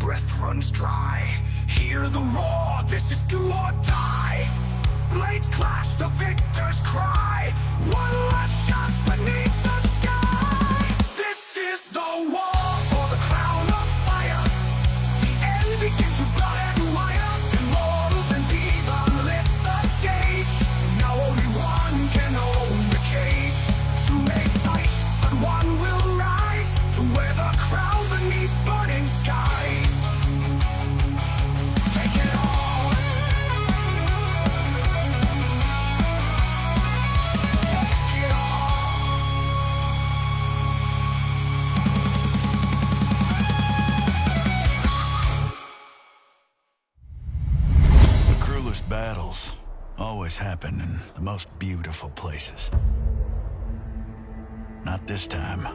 breath runs dry. Hear the roar, this is do or die. Blades clash, the victor's cry. One last shot beneath the sky. This is the war for the crown of fire. The end begins with blood and wire. Immortals and Viva lit the stage. Now only one can own the cage. Two may fight, but one will rise to wear the crown beneath burning skies. Take it all. Take it all. The cruelest battles always happen in the most beautiful places. Not this time.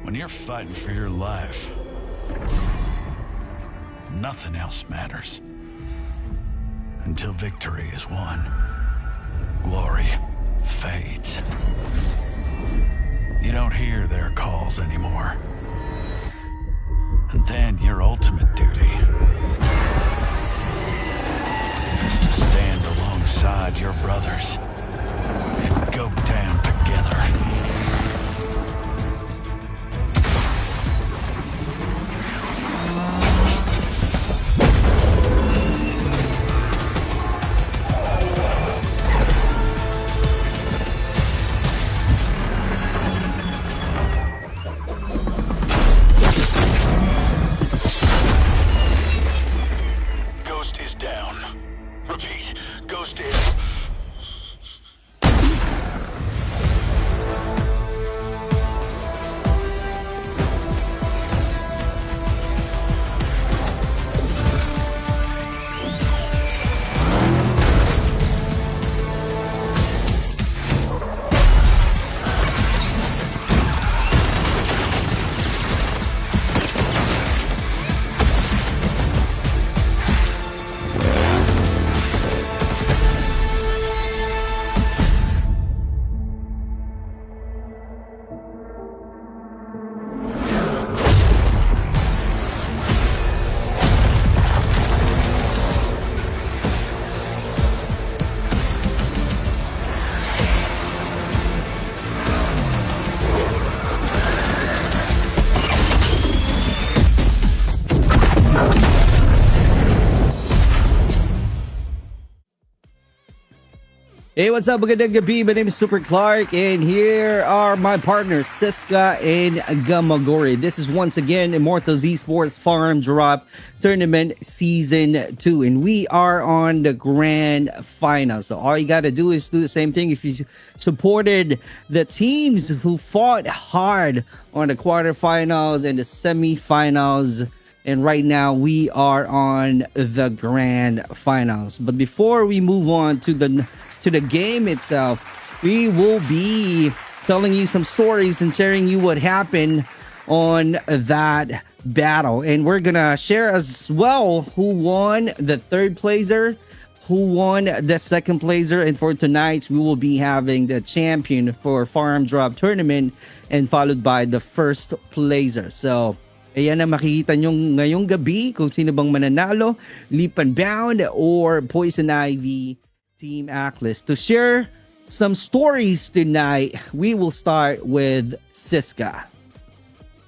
When you're fighting for your life, nothing else matters. Until victory is won, glory fades. You don't hear their calls anymore. And then your ultimate duty is to stand alongside your brothers and go down together. Ghost is down. Repeat, Ghost is... Hey, what's up? Magandang gabi. My name is Super Clark, and here are my partners, Siska and Gamagori. This is once again Immortals Esports Farmdrop Tournament Season 2, and we are on the Grand Final. So all you got to do is do the same thing. If you supported the teams who fought hard on the quarterfinals and the semifinals, and right now we are on the Grand Finals. But before we move on to the game itself, we will be telling you some stories and sharing you what happened on that battle. And we're gonna share as well who won the third placer, who won the second placer, and for tonight we will be having the champion for Farmdrop tournament and followed by the first placer. So ayan ang makikita nyo ngayong gabi kung sino bang mananalo, UNBOUND or Poison Ivy Team AKHLYS. To share some stories tonight, we will start with Siska.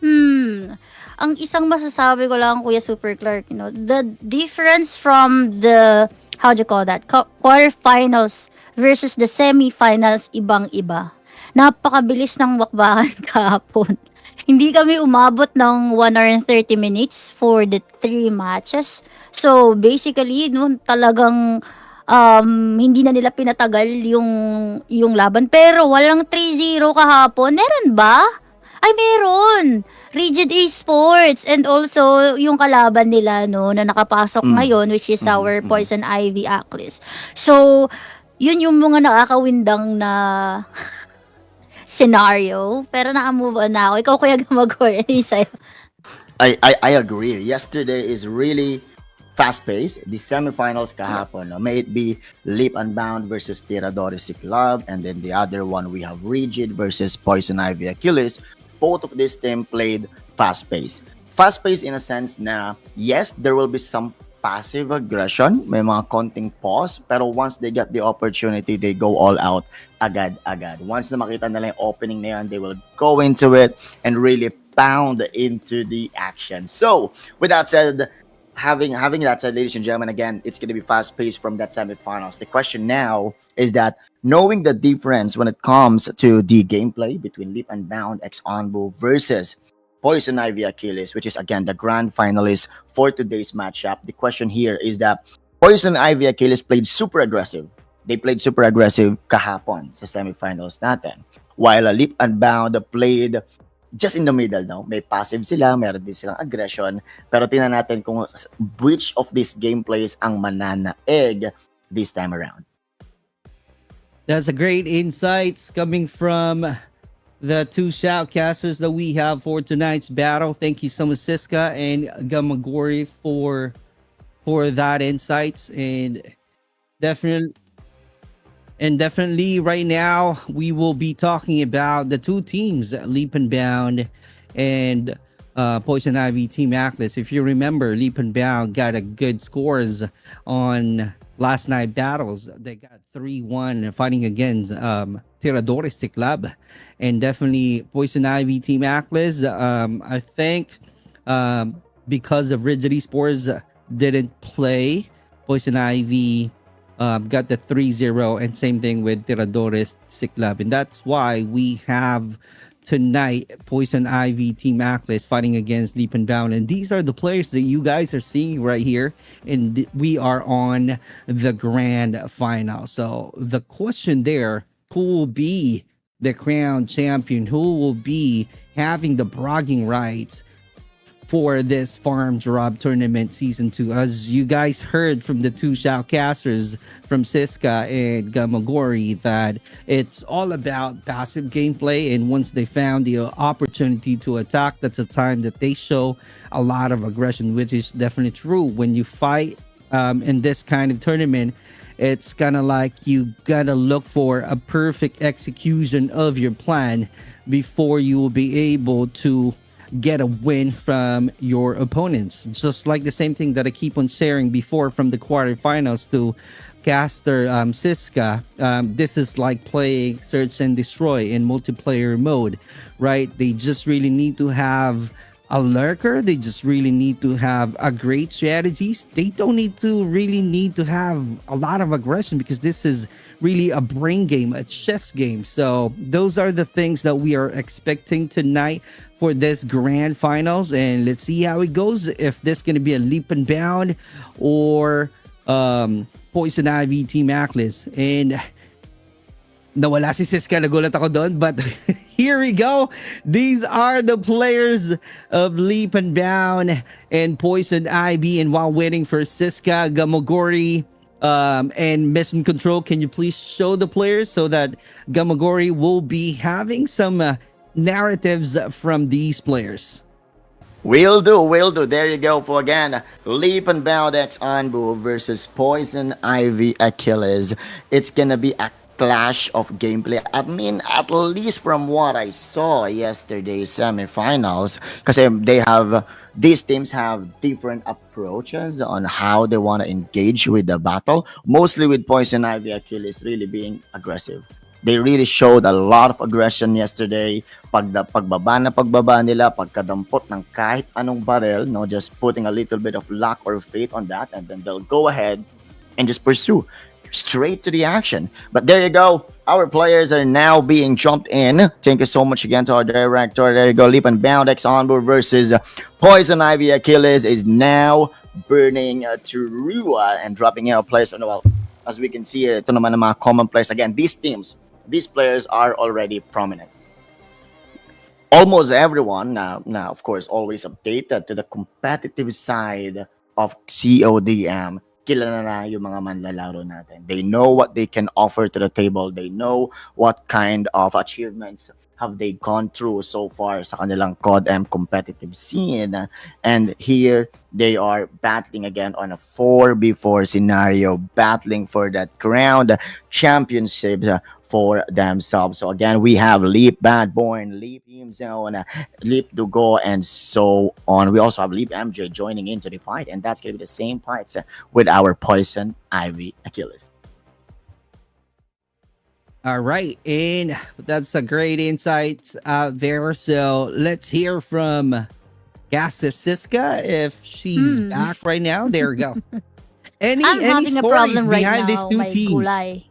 Ang isang masasabi ko lang, Kuya Super Clark, the difference from the, how do you call that, quarterfinals versus the semifinals, ibang-iba. Napakabilis ng wakbakan kahapon. Hindi kami umabot ng 1 hour and 30 minutes for the 3 matches. So, basically, talagang hindi na nila pinatagal yung laban. Pero walang 3-0 kahapon. Meron ba? Ay, meron! Rigid Esports and also yung kalaban nila na nakapasok ngayon, which is our Poison Ivy AKHLYS. So, yun yung mga nakakawindang na scenario. Pero naka-move on na ako. Ikaw, Kuya Gamagor, sa'yo. I agree. Yesterday is really fast-paced. The semifinals kahapon, may it be UNBOUND versus Tiradores Club, and then the other one we have Rigid versus Poison Ivy AKHLYS. Both of these teams played fast-paced. fast-paced in a sense na, yes, there will be some passive aggression, may mga konting pause, pero once they get the opportunity, they go all out agad-agad. Once na makita nila yung opening na yan, they will go into it and really pound into the action. So, with that said, having that said, ladies and gentlemen, again, it's going to be fast paced from that semifinals. The question now is that knowing the difference when it comes to the gameplay between Leap and Bound X ANBU versus Poison Ivy AKHLYS, which is again the grand finalist for today's matchup. The question here is that Poison Ivy AKHLYS played super aggressive. They played super aggressive kahapon sa semifinals natin. While Leap and Bound played just in the middle, no? May passive sila, meron din silang aggression. Pero tingnan natin kung which of these gameplays ang mananaig this time around. That's a great insights coming from the two shoutcasters that we have for tonight's battle. Thank you so much, Siska and Gamagori, for that insights. And definitely right now we will be talking about the two teams, Leap and Bound and Poison Ivy Team AKHLYS. If you remember, Leap and Bound got a good scores on last night battles. They got 3-1 fighting against Tiradores Club, and definitely Poison Ivy Team AKHLYS. I think because of Rigid Esports didn't play, Poison Ivy got the 3-0, and same thing with Tiradores Club, and that's why we have tonight Poison Ivy Team AKHLYS fighting against Leap and Bound. And these are the players that you guys are seeing right here, and we are on the grand final. So the question there, who will be the crown champion? Who will be having the bragging rights for this Farmdrop tournament season 2? As you guys heard from the two shoutcasters, from Siska and Gamagori, that it's all about passive gameplay, and once they found the opportunity to attack, that's a time that they show a lot of aggression, which is definitely true. When you fight in this kind of tournament, it's kind of like you gotta look for a perfect execution of your plan before you will be able to get a win from your opponents. Just like the same thing that I keep on sharing before from the quarterfinals to caster Siska. This is like playing Search and Destroy in multiplayer mode, right? They just really need to have a lurker. They just really need to have a great strategies. They don't really need to have a lot of aggression, because this is really a brain game, a chess game. So those are the things that we are expecting tonight for this grand finals, and let's see how it goes. If this going to be a Leap and Bound or Poison Ivy Team AKHLYS. And nawala si Siska, nagulat ako doon, but here we go. These are the players of Leap and Bound and Poison Ivy. And while waiting for Siska, Gamagori, and Mission Control, can you please show the players so that Gamagori will be having some narratives from these players? Will do. There you go for again, Leap and Bound X ANBU versus Poison Ivy AKHLYS. It's gonna be a clash of gameplay. I mean, at least from what I saw yesterday's semifinals, because these teams have different approaches on how they want to engage with the battle. Mostly with Poison Ivy AKHLYS really being aggressive. They really showed a lot of aggression yesterday. Pagbaba nila, pagkadampot ng kahit anong barrel, no, just putting a little bit of luck or faith on that, and then they'll go ahead and just pursue straight to the action. But there you go. Our players are now being jumped in. Thank you so much again to our director. There you go. Leap and Bound X ANBU versus Poison Ivy AKHLYS is now burning to Rua and dropping out players. Well, as we can see, ito naman ang mga common players. Again, these players are already prominent. Almost everyone now, of course, always updated to the competitive side of CODM. Kilala na yung mga manlalaro natin. They know what they can offer to the table. They know what kind of achievements have they gone through so far sa kanilang COD-M competitive scene. And here they are battling again on a 4v4 scenario, battling for that crowned championship for themselves. So again, we have Leap Bad Born, Leap Team Zone, Leap Dugo, and so on. We also have Leap MJ joining into the fight, and that's going to be the same fights with our Poison Ivy AKHLYS. All right, and that's a great insight out there. So let's hear from Gasta Siska if she's back right now. There we go. I'm Any having a stories problem right behind these now, two my teams? gulay.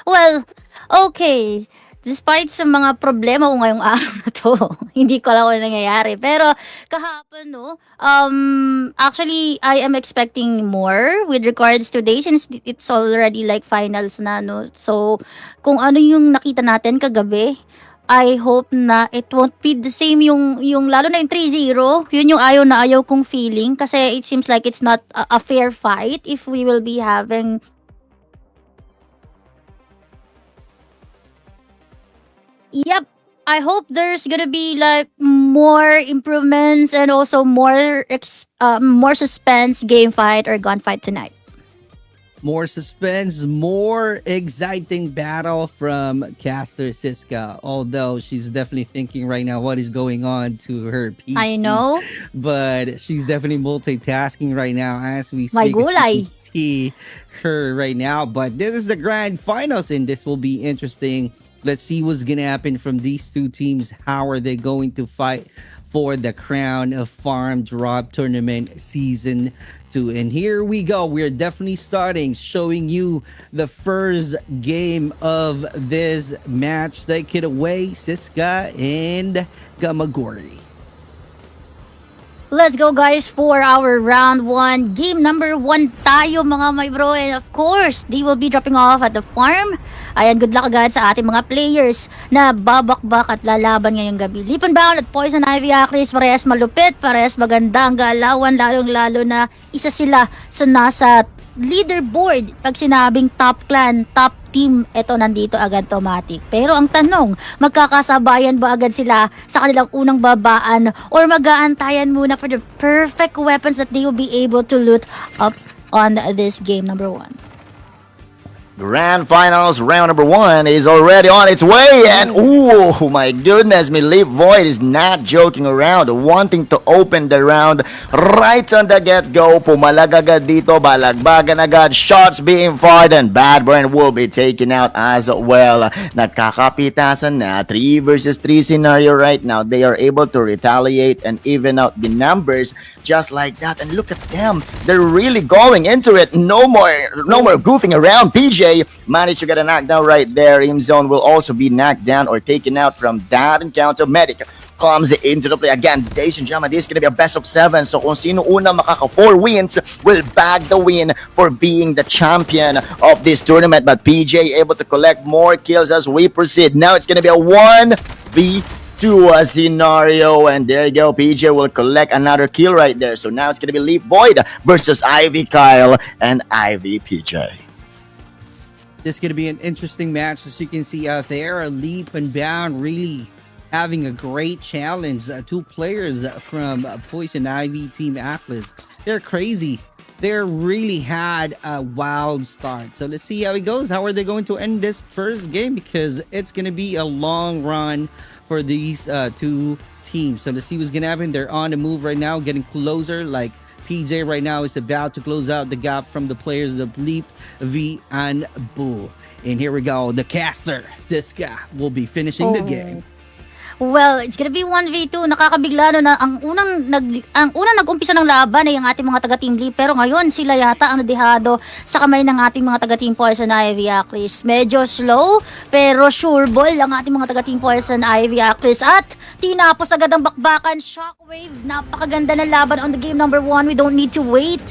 Well, okay. Despite sa mga problema ko ngayong araw na to, hindi ko alam kung ano nangyayari. Pero kahapon, no, actually, I am expecting more with regards to today since it's already like finals na, no. So, kung ano yung nakita natin kagabi, I hope na it won't be the same yung lalo na yung 3-0. Yun yung ayaw na ayaw kong feeling kasi it seems like it's not a fair fight if we will be having. Yep. I hope there's gonna be like more improvements and also more suspense game fight or gunfight tonight. More suspense, more exciting battle from Caster Siska. Although she's definitely thinking right now what is going on to her PC. I know. But she's definitely multitasking right now as we My speak. gulay. See her right now. But this is the grand finals and this will be interesting. Let's see what's going to happen from these two teams. How are they going to fight for the crown of Farmdrop Tournament Season 2? And here we go. We're definitely starting showing you the first game of this match. Take it away, Siska and Gamagori. Let's go guys for our round 1. Game number 1 tayo mga my bro. And of course, they will be dropping off at the farm. Ayan, good luck agad sa ating mga players na babakbak at lalaban ngayong gabi. Leap and Bound at Poison Ivy AKHLYS, parehas malupit, parehas maganda ang galawan, lalong-lalo na isa sila sa nasa leaderboard. Pag sinabing top clan, top team, eto nandito agad automatic. Pero ang tanong, magkakasabayan ba agad sila sa kanilang unang babaan or mag-aantayan muna for the perfect weapons that they will be able to loot up on this game number 1? Grand Finals round number 1 is already on its way, and oh my goodness, Leap Void is not joking around, wanting to open the round right on the get-go. Pumalag agad dito, balagbagan agad, shots being fired, and Bad Burn will be taken out as well. Nagkakapitasan na 3 versus 3 scenario right now. They are able to retaliate and even out the numbers just like that, and look at them, they're really going into it. No more goofing around. PJ managed to get a knockdown right there. Zone will also be knocked down or taken out from that encounter. Medic comes into the play again. Ladies and gentlemen, this is gonna be a best of 7. So kung sino una makaka 4 wins will bag the win for being the champion of this tournament. But PJ able to collect more kills as we proceed. Now it's gonna be a 1v2 scenario, and there you go. PJ will collect another kill right there. So now it's gonna be Leap Void versus Ivy Kyle and Ivy PJ. This is going to be an interesting match, as you can see out there. Leap and Bound really having a great challenge. 2 players from Poison Ivy Team AKHLYS. They're crazy. They really had a wild start. So let's see how it goes. How are they going to end this first game? Because it's going to be a long run for these 2 teams. So let's see what's going to happen. They're on the move right now, getting closer. Like PJ right now is about to close out the gap from the players of Leap, V, and ANBU. And here we go. The caster, Siska, will be finishing the game. Well, it's gonna be 1v2. Nakakabigla no na ang unang nag-umpisa ng laban ay ang ating mga taga-team Leap, pero ngayon sila yata ang nadihado sa kamay ng ating mga taga-team Poison Ivy AKHLYS. Medyo slow, pero sure ball ang ating mga taga-team Poison Ivy AKHLYS at tinapos agad ang bakbakan. Shockwave, napakaganda na laban on the game number 1. We don't need to wait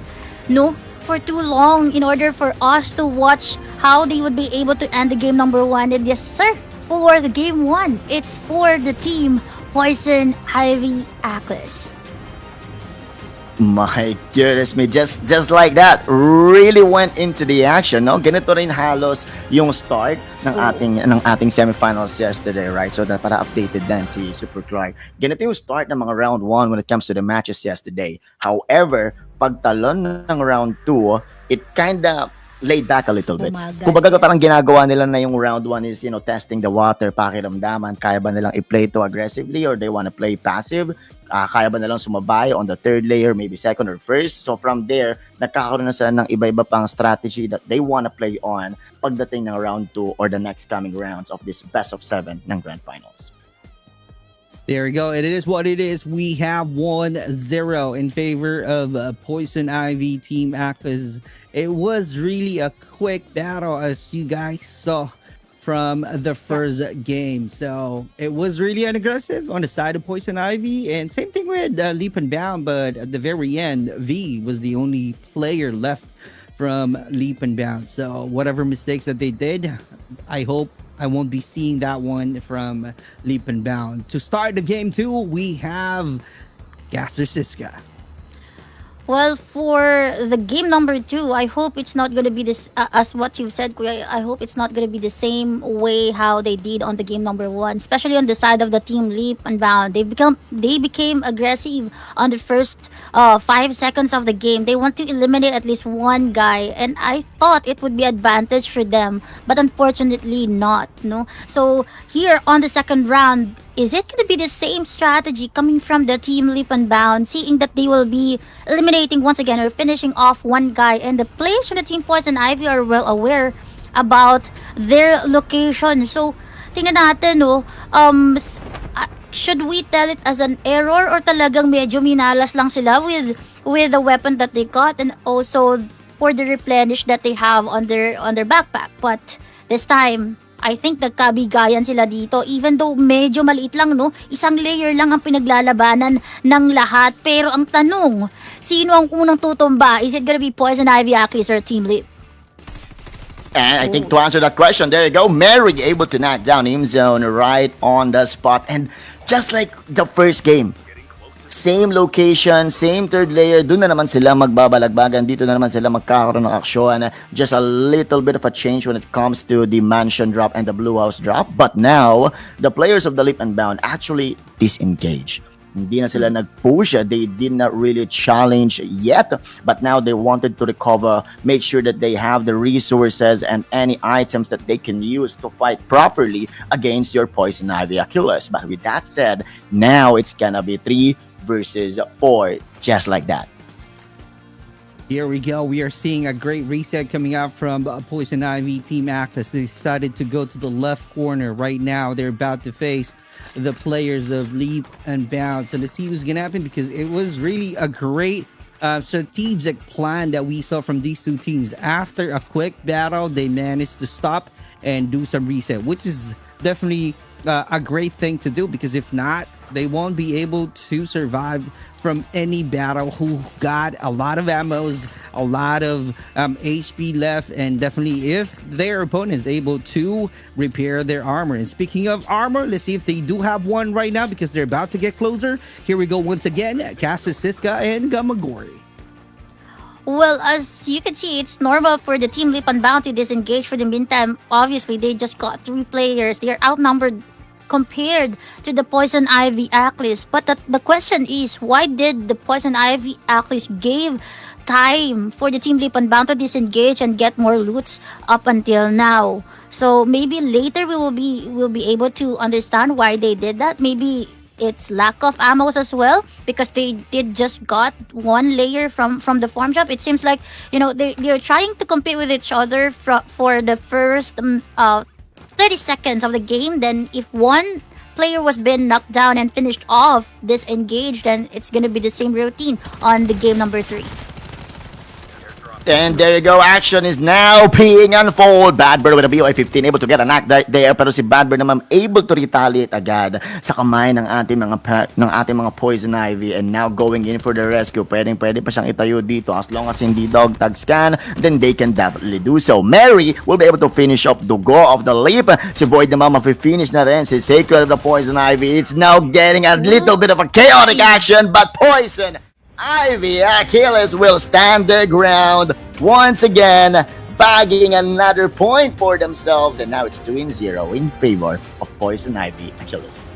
for too long in order for us to watch how they would be able to end the game number 1. And yes sir, for the game 1, it's for the team Poison Ivy AKHLYS. My goodness me, just like that, really went into the action, no? Ganito rin halos yung start ng ating semifinals yesterday, right? So that para updated din si Super Clark. Ganito yung start ng mga round 1 when it comes to the matches yesterday. However, pagtalon ng round 2, it kinda laid back a little bit. Umaga. Kumbaga parang ginagawa nila na yung round 1 is, testing the water, pakiramdaman, kaya ba nilang i-play to aggressively or they wanna play passive? Kaya ba nilang sumabay on the third layer, maybe second or first? So from there, nagkakaroon na sila ng iba-iba pang strategy that they wanna play on pagdating ng round 2 or the next coming rounds of this best of 7 ng Grand Finals. There we go. It is what it is. We have 1-0 in favor of Poison Ivy Team AKHLYS. It was really a quick battle, as you guys saw from the first game. So it was really unaggressive on the side of Poison Ivy. And same thing with Leap and Bound. But at the very end, V was the only player left from Leap and Bound. So whatever mistakes that they did, I hope I won't be seeing that one from Leap and Bound. To start the game 2, we have Gasser Siska. Well, for the game number 2, I hope it's not going to be this, as what you said, Kuya, I hope it's not going to be the same way how they did on the game number 1, especially on the side of the team Leap and Bound. They became aggressive on the first 5 seconds of the game. They want to eliminate at least one guy, and I thought it would be advantage for them, but unfortunately not, no? So here on the second round, is it going to be the same strategy coming from the team Leap and Bound, seeing that they will be eliminating once again or finishing off one guy, and the players from the team Poison Ivy are well aware about their location. So, tingnan natin, no, should we tell it as an error or talagang medyo minalas lang sila with the weapon that they got and also for the replenish that they have on their backpack? But this time, I think nagkabigayan sila dito. Even though medyo maliit lang, no? Isang layer lang ang pinaglalabanan ng lahat. Pero ang tanong, sino ang unang tutumba? Is it gonna be Poison Ivy, AKHLYS, or Team Leap? And I think to answer that question, there you go, Mary able to knock down Zone right on the spot. And just like the first game, same location, same third layer, doon na naman sila magbabalagbagan, dito na naman sila magkakaroon ng aksyon. Just a little bit of a change when it comes to the mansion drop and the blue house drop. But now, the players of the Leap and Bound actually disengage. Hindi na sila nag-push, they did not really challenge yet, but now they wanted to recover, make sure that they have the resources and any items that they can use to fight properly against your Poison Ivy AKHLYS. But with that said, now it's gonna be 3 versus 4, just like that. Here we go. We are seeing a great reset coming out from Poison Ivy Team AKHLYS. They decided to go to the left corner right now. They're about to face the players of Leap and Bound. So let's see what's going to happen, because it was really a great strategic plan that we saw from these two teams. After a quick battle, they managed to stop and do some reset, which is definitely a great thing to do, because if not, they won't be able to survive from any battle who got a lot of ammos, a lot of HP left, and definitely if their opponent is able to repair their armor. And speaking of armor, let's see if they do have one right now, because they're about to get closer. Here we go once again, Gasser Siska and Gamagori. Well, as you can see, it's normal for the team Leap and Bound to disengage for the meantime. Obviously, they just got 3 players. They are outnumbered compared to the Poison Ivy AKHLYS. But the question is, why did the Poison Ivy AKHLYS give time for the team Leap and Bound to disengage and get more loots up until now? So maybe later we will be able to understand why they did that. Maybe it's lack of ammos as well, because they did just got one layer from the farm drop. It seems like, they're trying to compete with each other for the first 30 seconds of the game. Then if one player was been knocked down and finished off disengaged, then it's gonna be the same routine on the game number 3. And there you go, action is now being unfold. Badbird with a BOI 15 able to get a knock there, pero si Badbird naman able to retaliate agad sa kamay ng ating mga Poison Ivy, and now going in for the rescue. Pwede pa siyang itayo dito as long as hindi dog tag scan, then they can definitely do so. Mary will be able to finish up the go of the Leap. Si Void naman mafi-finish na rin si Sacred of the Poison Ivy. It's now getting a little bit of a chaotic action, but Poison Ivy AKHLYS will stand their ground once again, bagging another point for themselves, and now it's 2-0 in favor of Poison Ivy AKHLYS.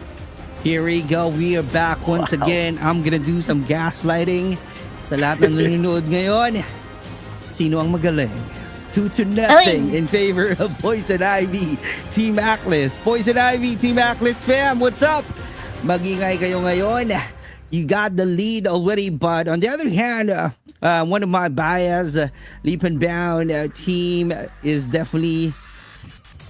Here we go. We are back once Wow. again. I'm gonna do some gaslighting sa lahat ng nanonood ngayon. Sino ang magaling? 2-0 in favor of Poison Ivy Team AKHLYS. Poison Ivy Team AKHLYS fam, what's up? Magingay kayo ngayon. You got the lead already, but on the other hand, one of my bias, Leap and Bound team is definitely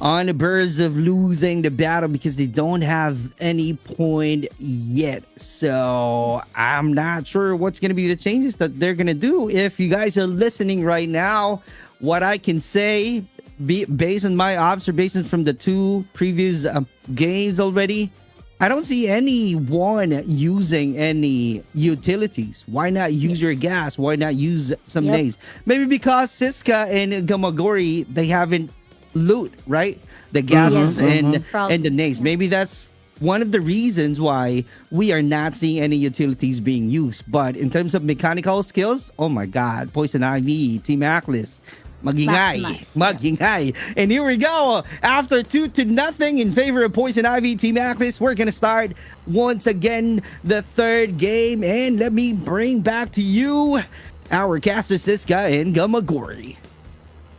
on the verge of losing the battle because they don't have any point yet. So I'm not sure what's going to be the changes that they're going to do. If you guys are listening right now, what I can say, based on my observations from the two previous games already, I don't see anyone using any utilities. Why not use your gas? Why not use some Yep. nays? Maybe because Siska and Gamagori, they haven't loot, right? The gases and the nays. Maybe that's one of the reasons why we are not seeing any utilities being used. But in terms of mechanical skills, oh my God, Poison Ivy, Team AKHLYS, magingay, Maximise. magingay. And here we go. After 2-0 in favor of Poison Ivy, Team AKHLYS, we're gonna start once again the third game. And let me bring back to you our caster Siska and Gamagori.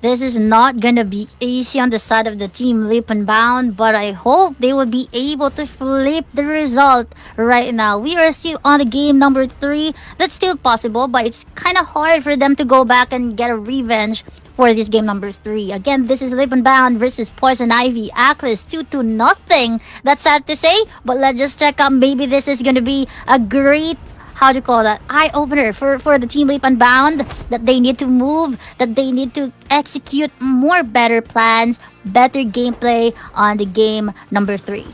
This is not gonna be easy on the side of the team Leap and Bound, but I hope they will be able to flip the result right now. We are still on the game number 3. That's still possible, but it's kind of hard for them to go back and get a revenge for this game number 3. Again, this is Leap and Bound versus Poison Ivy AKHLYS 2-0. That's sad to say, but let's just check out. Maybe this is gonna be a great, how do you call that, eye opener for the team Leap and Bound, that they need to move, that they need to execute more better plans, better gameplay on the game number 3.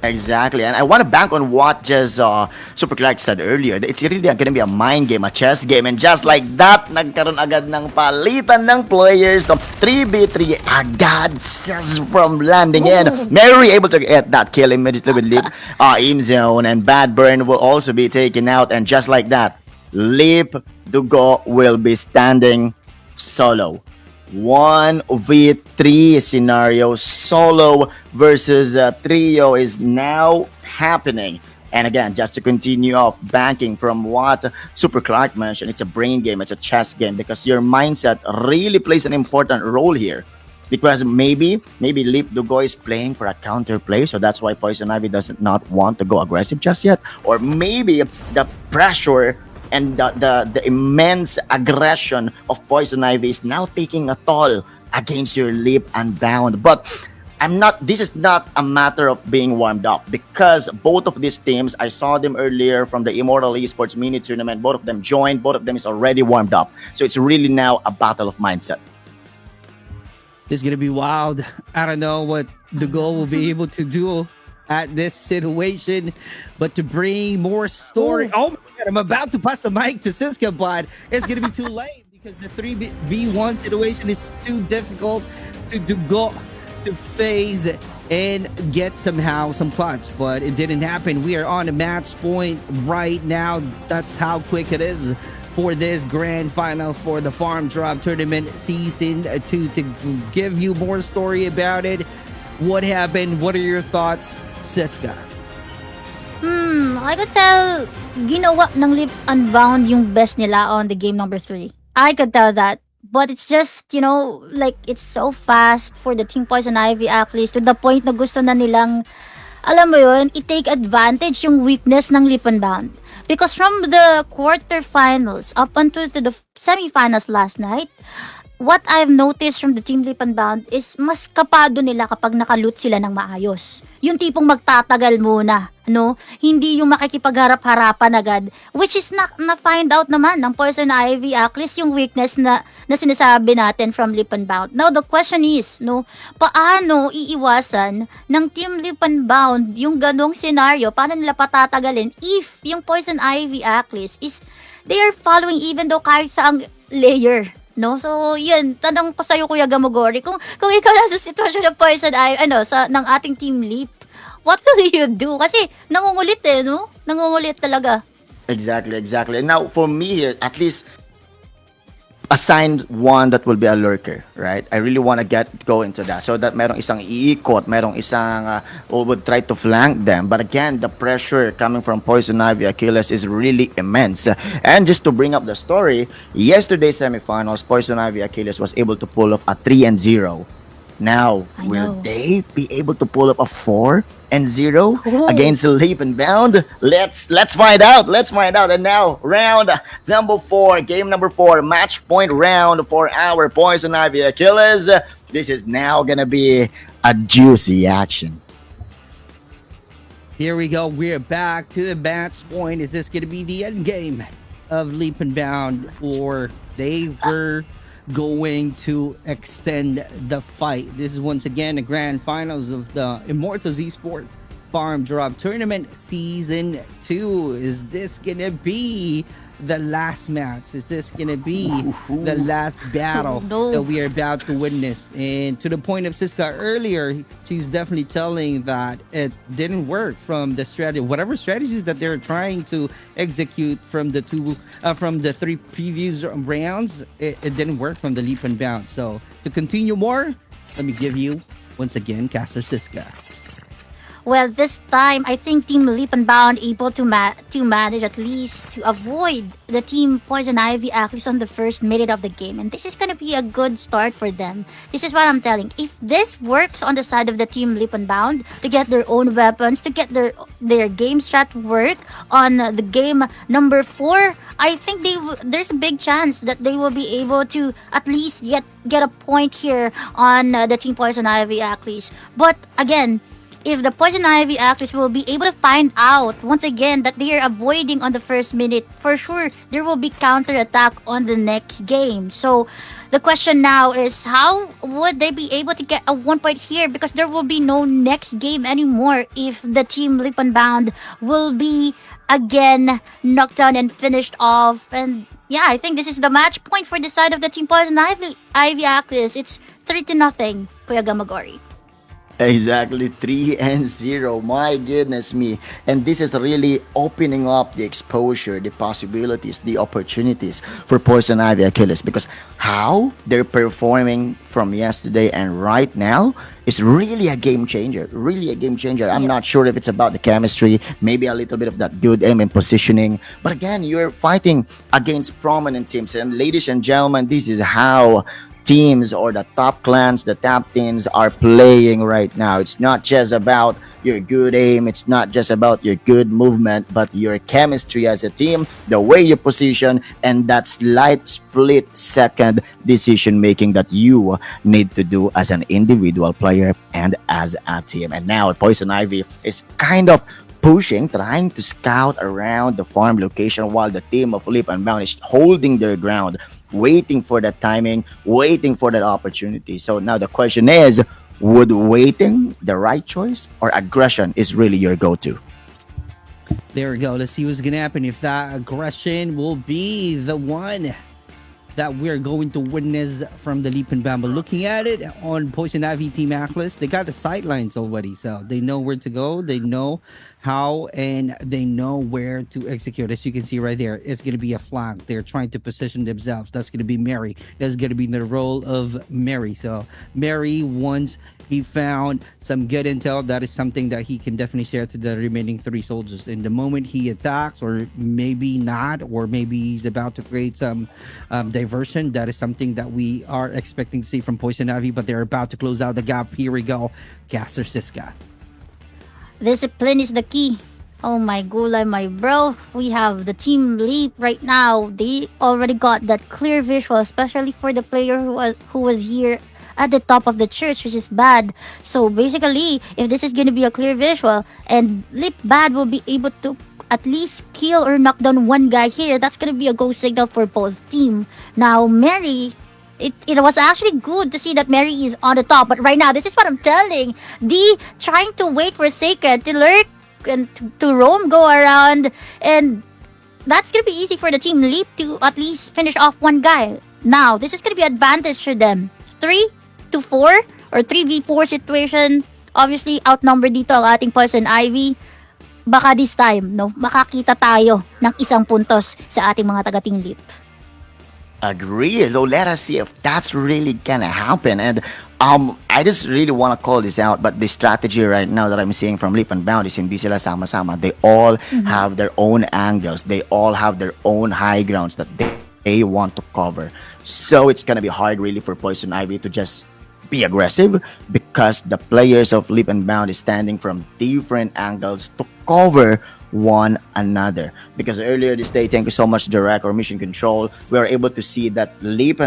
Exactly, and I want to bank on what just Super Clark said earlier. It's really going to be a mind game, a chess game, and just like that, nagkaroon agad ng palitan ng players. So 3v3 agad just from landing in. Mary able to get that kill immediately with Leap, aim zone, and Bad Burn will also be taken out, and just like that, Leap Dugo will be standing solo. 1v3 scenario, solo versus trio is now happening. And again, just to continue off banking from what Super Clark mentioned, it's a brain game, it's a chess game, because your mindset really plays an important role here. Because maybe Leap Dugo is playing for a counter play, so that's why Poison Ivy does not want to go aggressive just yet. Or maybe the pressure and the immense aggression of Poison Ivy is now taking a toll against your Leap and Bound. But this is not a matter of being warmed up, because both of these teams, I saw them earlier from the Immortal Esports mini tournament, both of them joined, both of them is already warmed up. So it's really now a battle of mindset. This is gonna be wild. I don't know what the goal will be able to do at this situation, but to bring more story. Oh my God, I'm about to pass the mic to Siska, but it's gonna be too late because the 3v1 situation is too difficult to go to phase and get somehow some clutch, but it didn't happen. We are on a match point right now. That's how quick it is for this grand finals for the Farmdrop tournament season 2. To give you more story about it, what happened, what are your thoughts, Siska? I could tell ginawa ng Leap and Bound yung best nila on the game number 3. I could tell that. But it's just, like, it's so fast for the Team Poison Ivy AKHLYS to the point na gusto na nilang, alam mo yun, i-take advantage yung weakness ng Leap and Bound. Because from the quarterfinals up until to the semifinals last night, what I've noticed from the Team Leap and Bound is mas kapado nila kapag nakaloot sila ng maayos. Yung tipong magtatagal muna, no? Hindi yung makikipagharap-harapan agad, which is na-find out naman ng Poison Ivy AKHLYS yung weakness na sinasabi natin from Leap and Bound. Now, the question is, no, paano iiwasan ng Team Leap and Bound yung ganong scenario? Paano nila patatagalin if yung Poison Ivy AKHLYS is, they are following even though kahit saang layer, no? So, yun, tanong ko sa'yo, Kuya Gamagori, kung ikaw nasa sitwasyon ng Poison Ivy, ng ating Team Leap, what will you do? Kasi, nangungulit no? Nangungulit talaga. Exactly, exactly. And now for me here, at least assign one that will be a lurker, right? I really want to go into that so that merong isang iikot, merong isang who would try to flank them. But again, the pressure coming from Poison Ivy AKHLYS is really immense. And just to bring up the story, yesterday's semifinals, Poison Ivy AKHLYS was able to pull off a 3-0. Now, I will know. they be able to pull up a 4-0 Oh, against Leap and Bound? Let's find out. Let's find out. And now, round number 4, game number 4, match point round for our Poison Ivy AKHLYS. This is now gonna be a juicy action. Here we go. We're back to the match point. Is this going to be the end game of Leap and Bound, or they were going to extend the fight? This is once again the grand finals of the Immortals Esports Farmdrop Tournament Season 2. Is this going to be the last match? Is this going to be the last battle no. that we are about to witness? And to the point of Siska earlier, she's definitely telling that it didn't work from the strategy, whatever strategies that they're trying to execute from the three previous rounds, it didn't work from the Leap and Bound. So to continue more, let me give you once again Caster Siska. Well, this time I think Team Leap and Bound able to manage at least to avoid the Team Poison Ivy AKHLYS on the first minute of the game, and this is gonna be a good start for them. This is what I'm telling. If this works on the side of the Team Leap and Bound to get their own weapons, to get their game strat work on the game number 4, I think there's a big chance that they will be able to at least get a point here on the Team Poison Ivy AKHLYS. But again, if the Poison Ivy actress will be able to find out once again that they are avoiding on the first minute, for sure there will be counter attack on the next game. So the question now is, how would they be able to get a 1 point here, because there will be no next game anymore if the Team Leap and Bound will be again knocked down and finished off. And yeah, I think this is the match point for the side of the Team Poison Ivy AKHLYS. It's 3-0, Kuya Gamagori. Exactly, 3-0. My goodness me. And this is really opening up the exposure, the possibilities, the opportunities for Poison Ivy AKHLYS, because how they're performing from yesterday and right now is really a game changer. Really a game changer. I'm Yeah. not sure if it's about the chemistry, maybe a little bit of that good aim and positioning. But again, you're fighting against prominent teams. And ladies and gentlemen, this is how teams or the top clans, the top teams are playing right now. It's not just about your good aim, it's not just about your good movement, but your chemistry as a team, the way you position, and that slight split second decision making that you need to do as an individual player and as a team. And now Poison Ivy is kind of pushing, trying to scout around the farm location, while the team of Leap and Bound is holding their ground, waiting for that timing, waiting for that opportunity. So now the question is, would waiting the right choice, or aggression is really your go-to? There we go. Let's see what's gonna happen, if that aggression will be the one that we're going to witness from the Leap and Bound. But looking at it on Poison Ivy Team AKHLYS, they got the sidelines already, so they know where to go, they know how, and they know where to execute. As you can see right there, it's going to be a flank. They're trying to position themselves. That's going to be Mary. That's going to be the role of Mary. So Mary, once he found some good intel, that is something that he can definitely share to the remaining 3 soldiers. In the moment he attacks, or maybe not, or maybe he's about to create some diversion, that is something that we are expecting to see from Poison Ivy, but they're about to close out the gap. Here we go, Caster Siska. Discipline is the key. Oh my gulay, my bro. We have the Team Leap right now. They already got that clear visual, especially for the player who was here at the top of the church, which is bad. So basically, if this is going to be a clear visual and Leap Bad will be able to at least kill or knock down one guy here, that's going to be a go signal for both team. Now, Mary, it was actually good to see that Mary is on the top, but right now, this is what I'm telling. D trying to wait for Sacred to lurk and to roam, go around, and that's gonna be easy for the Team Leap to at least finish off one guy. Now, this is gonna be advantage for them. 3-4 or 3v4 situation. Obviously, outnumbered dito ang ating Poison Ivy. baka this time, no, makakita tayo ng isang puntos sa ating mga taga-Team Leap. Agree. So let us see if that's really gonna happen. And I just really want to call this out, but the strategy right now that I'm seeing from Leap and Bound is hindi sila sama-sama. They all have their own angles. They all have their own high grounds that they want to cover. So it's gonna be hard really for Poison Ivy to just be aggressive because the players of Leap and Bound is standing from different angles to cover one another. Because earlier this day, thank you so much, Direct or Mission Control, we were able to see that Leap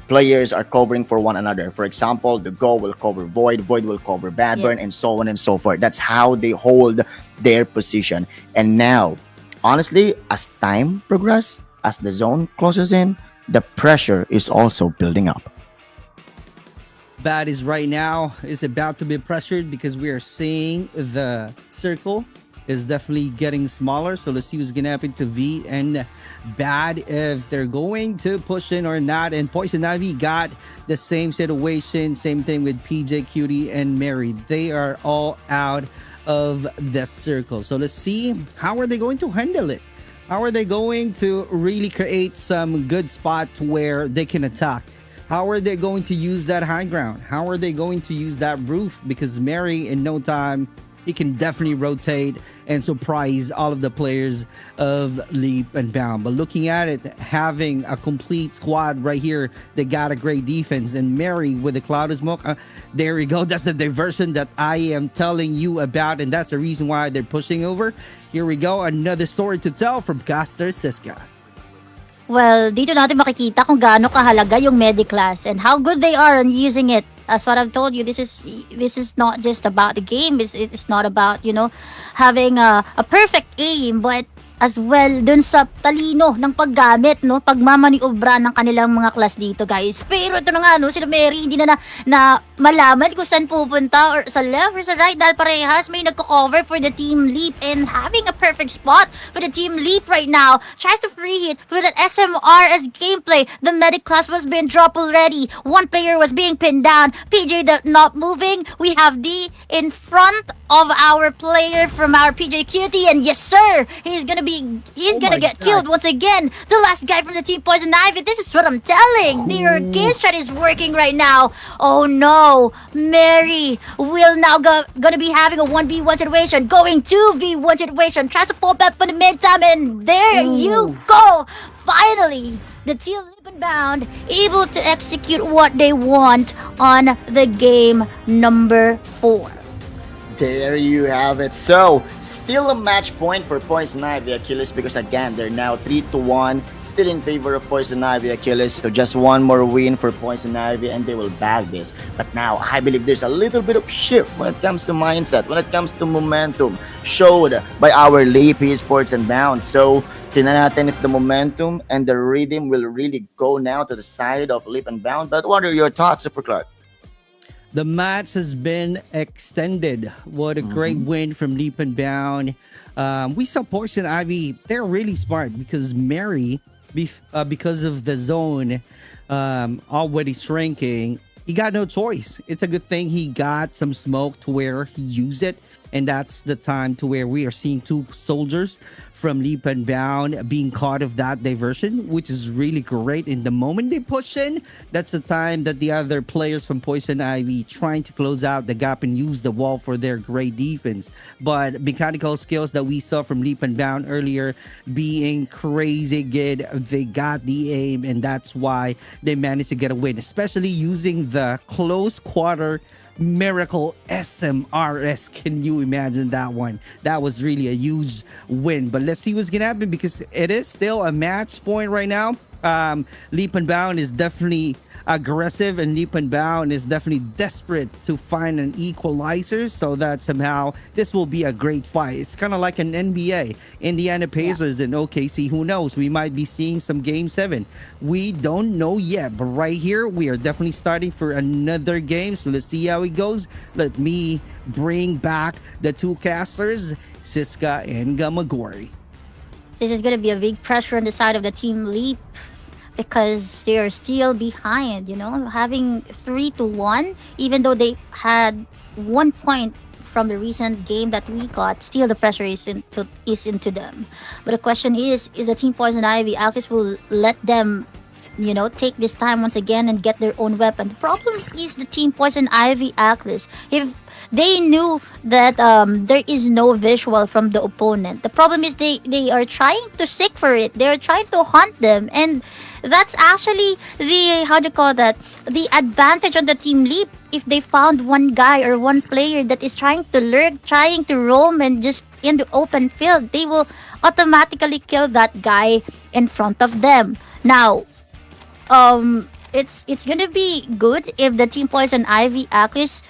players are covering for one another. For example, the Go will cover Void, Void will cover Badburn, and so on and so forth. That's how they hold their position. And now, honestly, as time progresses, as the zone closes in, the pressure is also building up. Bad is right now is about to be pressured because we are seeing the circle is definitely getting smaller. So let's see what's gonna happen to V and Bad, if they're going to push in or not. And Poison Ivy got the same situation, same thing with PJ Cutie and Mary. They are all out of the circle. So let's see how are they going to handle it. How are they going to really create some good spot where they can attack? How are they going to use that high ground? How are they going to use that roof? Because Mary, in no time, he can definitely rotate and surprise all of the players of Leap and Bound. But looking at it, having a complete squad right here, they got a great defense. And Mary with the cloud of smoke, there we go. That's the diversion that I am telling you about. And that's the reason why they're pushing over. Here we go. Another story to tell from Caster Siska. Well, dito natin makikita kung gaano kahalaga yung Mediclass and how good they are on using it. As what I've told you, this is not just about the game. It's not about, you know, having a perfect aim, but as well dun sa talino ng paggamit, no, pagmamaniobra ng kanilang mga class dito, guys. Pero ito na nga, no, sila Mary hindi na malaman kung saan pupunta, or sa left or sa right, dahil parehas may nagko-cover for the Team Leap, and having a perfect spot for the Team Leap right now. Tries to free hit with an SMR as gameplay. The medic class was being dropped already. One player was being pinned down. PJ not moving. We have D in front of our player from our PJ Cutie, and yes sir, he's gonna get killed once again. The last guy from the Team Poison Ivy. This is what I'm telling. Their game strat is working right now. Oh no, Mary will now gonna be having a 1v1 situation, going 2v1 situation, tries to fall back for the mid-time, and there you go. Finally, the Team Bound able to execute what they want on the game number 4. There you have it. So, still a match point for Poison Ivy AKHLYS because again, they're now 3-1, still in favor of Poison Ivy AKHLYS. So just one more win for Poison Ivy and they will bag this. But now, I believe there's a little bit of shift when it comes to mindset, when it comes to momentum, showed by our Leap Esports and Bound. So, tingnan natin if the momentum and the rhythm will really go now to the side of Leap and Bound. But what are your thoughts, Super Clark? The match has been extended. What a great win from Leap and Bound. We saw Poison Ivy. They're really smart because Mary, because of the zone already shrinking, he got no choice. It's a good thing he got some smoke to where he used it. And that's the time to where we are seeing two soldiers from Leap and Bound being caught of that diversion, which is really great. In the moment they push in, that's the time that the other players from Poison Ivy trying to close out the gap and use the wall for their great defense. But mechanical skills that we saw from Leap and Bound earlier being crazy good, they got the aim, and that's why they managed to get a win, especially using the close quarter miracle SMRS. Can you imagine that one? That was really a huge win. But let's see what's gonna happen because it is still a match point right now. Leap and Bound is definitely aggressive, and Leap and Bound is definitely desperate to find an equalizer so that somehow this will be a great fight. It's kind of like an NBA, Indiana Pacers and OKC. Who knows? We might be seeing some Game 7. We don't know yet, but right here we are definitely starting for another game. So let's see how it goes. Let me bring back the two casters, Siska and Gamagori. This is going to be a big pressure on the side of the Team Leap because they are still behind, you know, having 3-1, even though they had 1 point from the recent game that we got, still the pressure is into them. But the question is the Team Poison Ivy AKHLYS will let them, take this time once again and get their own weapon? The problem is the Team Poison Ivy AKHLYS. If they knew that there is no visual from the opponent, the problem is they are trying to seek for it. They are trying to hunt them, and that's actually the, how do you call that, the advantage on the Team Leap. If they found one guy or one player that is trying to lurk, trying to roam and just in the open field, they will automatically kill that guy in front of them. Now, it's gonna be good if the Team Poison Ivy AKHLYS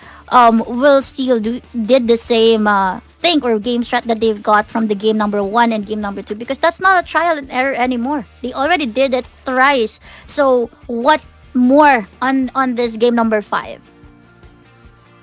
will still did the same thing or game strat that they've got from the game number 1 and game number 2, because that's not a trial and error anymore. They already did it thrice. So what more on this game number 5?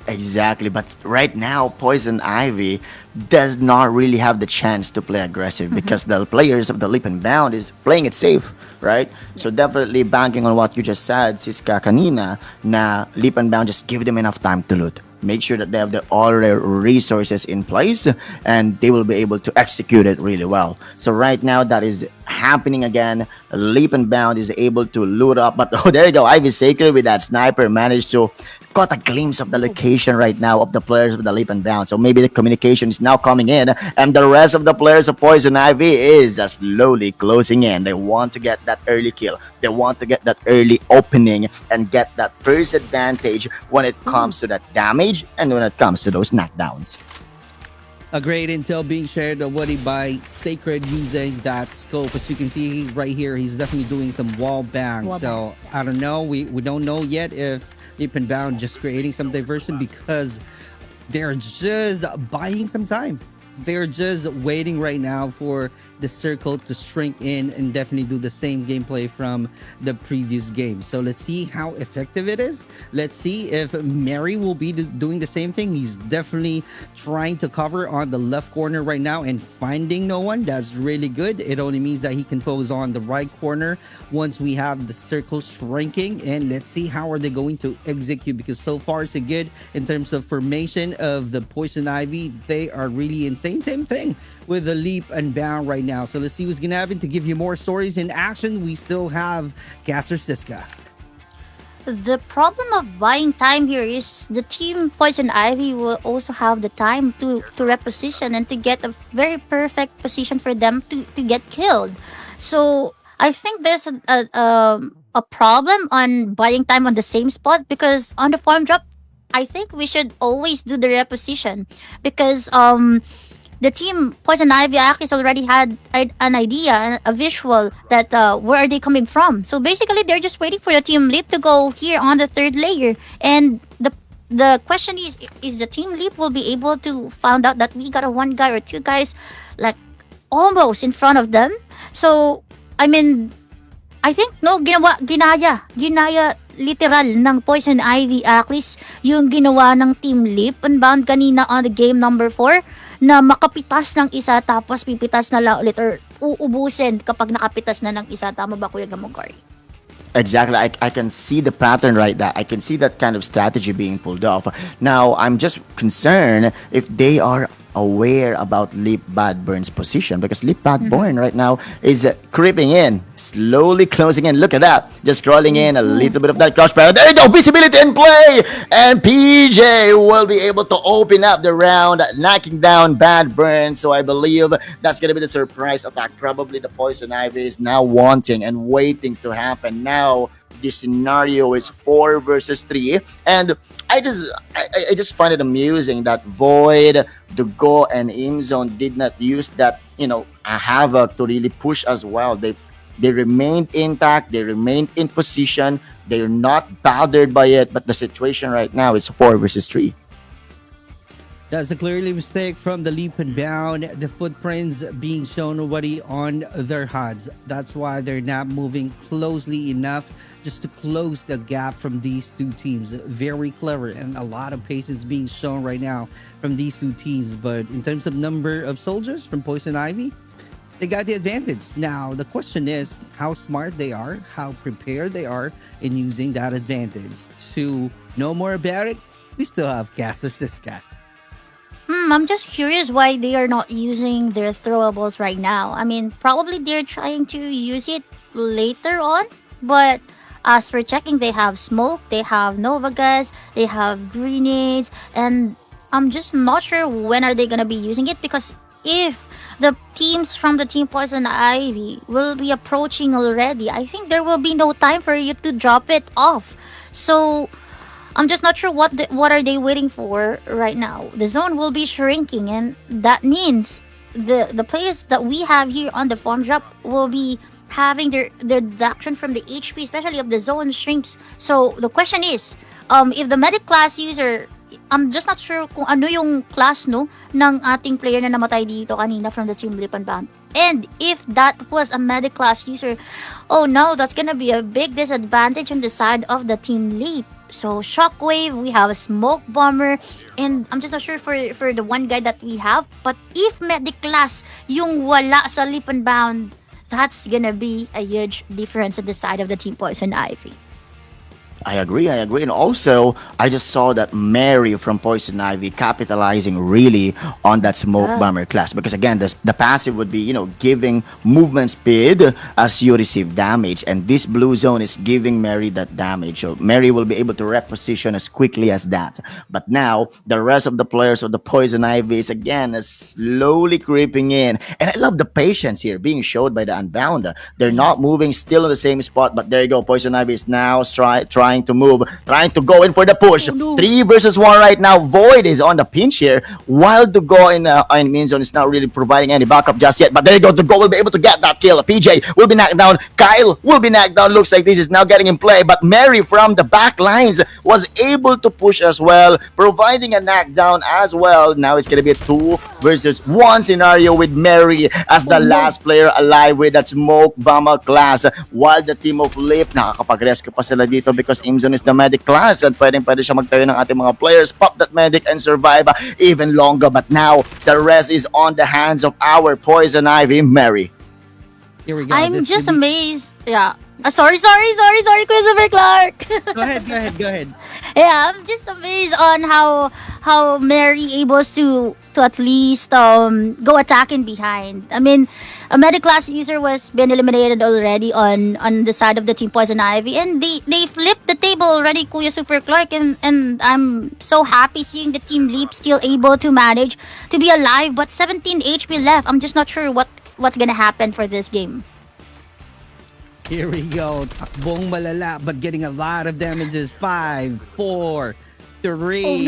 Exactly, but right now, Poison Ivy does not really have the chance to play aggressive because the players of the Leap and Bound is playing it safe, right? So definitely banking on what you just said, Siska kanina, na Leap and Bound, just give them enough time to loot. Make sure that they have all their resources in place and they will be able to execute it really well. So right now, that is happening again. Leap and Bound is able to loot up, but oh, there you go. Ivy Sacred with that sniper managed to got a glimpse of the location right now of the players of the Leap and Bound. So maybe the communication is now coming in, and the rest of the players of Poison Ivy is slowly closing in. They want to get that early kill. They want to get that early opening and get that first advantage when it comes to that damage and when it comes to those knockdowns. A great intel being shared already by Sacred using that scope. As you can see right here, he's definitely doing some wall bang. So I don't know. We don't know yet if Leap and Bound just creating some diversion because they're just buying some time. They're just waiting right now for the circle to shrink in and definitely do the same gameplay from the previous game. So let's see how effective it is. Let's see if Mary will be doing the same thing. He's definitely trying to cover on the left corner right now and finding no one. That's really good. It only means that he can focus on the right corner once we have the circle shrinking. And let's see how are they going to execute, because so far so good in terms of formation of the Poison Ivy. They are really insane. Same thing with the Leap and Bound right now. So let's see what's gonna happen. To give you more stories in action, we still have Caster Siska. The problem of buying time here is the Team Poison Ivy will also have the time to reposition and to get a very perfect position for them to get killed. So I think there's a problem on buying time on the same spot, because on the farm drop, I think we should always do the reposition, because the Team Poison Ivy AKHLYS already had an idea, a visual that where are they coming from. So basically, they're just waiting for the Team Leap to go here on the third layer. And the question is the Team Leap will be able to find out that we got a one guy or two guys like almost in front of them. So I mean, I think ginaya literal ng Poison Ivy AKHLYS yung ginawa ng Team Leap and Bound kanina on the game number 4, na makapitas ng isa tapos pipitas na lang ulit or uubusin kapag nakapitas na ng isa. Tama ba, Kuya Gamogari? Exactly. I can see the pattern right there. I can see that kind of strategy being pulled off. Now, I'm just concerned if they are aware about Leap Bad Burn's position, because Leap Bad Burn right now is creeping in, slowly closing in. Look at that. Just scrolling in a little bit of that crossfire. There you go. Visibility in play. And PJ will be able to open up the round, knocking down Bad Burn. So I believe that's going to be the surprise attack. Probably the Poison Ivy is now wanting and waiting to happen. Now, the scenario is 4 versus 3, and I just find it amusing that Void, Dugo, and Imzone did not use that havoc to really push as well. They remained intact, they remained in position, they're not bothered by it. But the situation right now is 4 versus 3. That's a clearly mistake from the Leap and Bound. The footprints being shown already on their HUDs. That's why they're not moving closely enough just to close the gap from these two teams. Very clever, and a lot of patience being shown right now from these two teams. But in terms of number of soldiers from Poison Ivy, they got the advantage. Now, the question is how smart they are, how prepared they are in using that advantage. To know more about it, we still have Caster Siska. I'm just curious why they are not using their throwables right now. I mean, probably they're trying to use it later on, but as for checking, they have smoke, they have Nova gas, they have grenades, and I'm just not sure when are they gonna be using it, because if the teams from the Team Poison Ivy will be approaching already, I think there will be no time for you to drop it off. So I'm just not sure what are they waiting for right now. The zone will be shrinking, and that means the players that we have here on the farm drop will be having their deduction from the HP, especially if the zone shrinks. So the question is, if the medic class user, I'm just not sure kung ano yung class no ng ating player na namatay dito kanina from the team Blip and Bound. And if that was a medic class user, oh no, that's gonna be a big disadvantage on the side of the team Leap. So Shockwave, we have a Smoke Bomber, and I'm just not sure for the one guy that we have. But if medic class yung wala sa Leap and Bound, that's gonna be a huge difference on the side of the Team Poison Ivy. I agree. And also, I just saw that Mary from Poison Ivy capitalizing really on that smoke bomber class. Because again, the passive would be, giving movement speed as you receive damage. And this blue zone is giving Mary that damage. So Mary will be able to reposition as quickly as that. But now, the rest of the players of the Poison Ivy is again slowly creeping in. And I love the patience here being showed by the Unbound. They're not moving still in the same spot. But there you go. Poison Ivy is now trying to move, trying to go in for the push. 3 versus 1 right now. Void is on the pinch here. Wild to go in main zone is not really providing any backup just yet. But there you go. The goal will be able to get that kill. PJ will be knocked down. Kyle will be knocked down. Looks like this is now getting in play. But Mary from the back lines was able to push as well, providing a knockdown as well. Now it's going to be a 2 versus 1 scenario with Mary as the last player alive with that smoke bomber class. While the team of Leap, nakakapag-rescue pa sila dito because Imzon is the medic class at pwede siya magtayo ng ating mga players, pop that medic and survive even longer. But now the rest is on the hands of our Poison Ivy, Mary. Here we go. I'm just amazed. Yeah. Sorry, Christopher Clark. Go ahead. Yeah, I'm just amazed on how Mary able to at least go attacking behind. I mean, a medic class user was been eliminated already on the side of the Team Poison Ivy, and they flipped the table already, Kuya Super Clark, and I'm so happy seeing the Team Leap still able to manage to be alive, but 17 HP left. I'm just not sure what's gonna happen for this game. Here we go. Takbong malala, but getting a lot of damages. 5, 4, 3,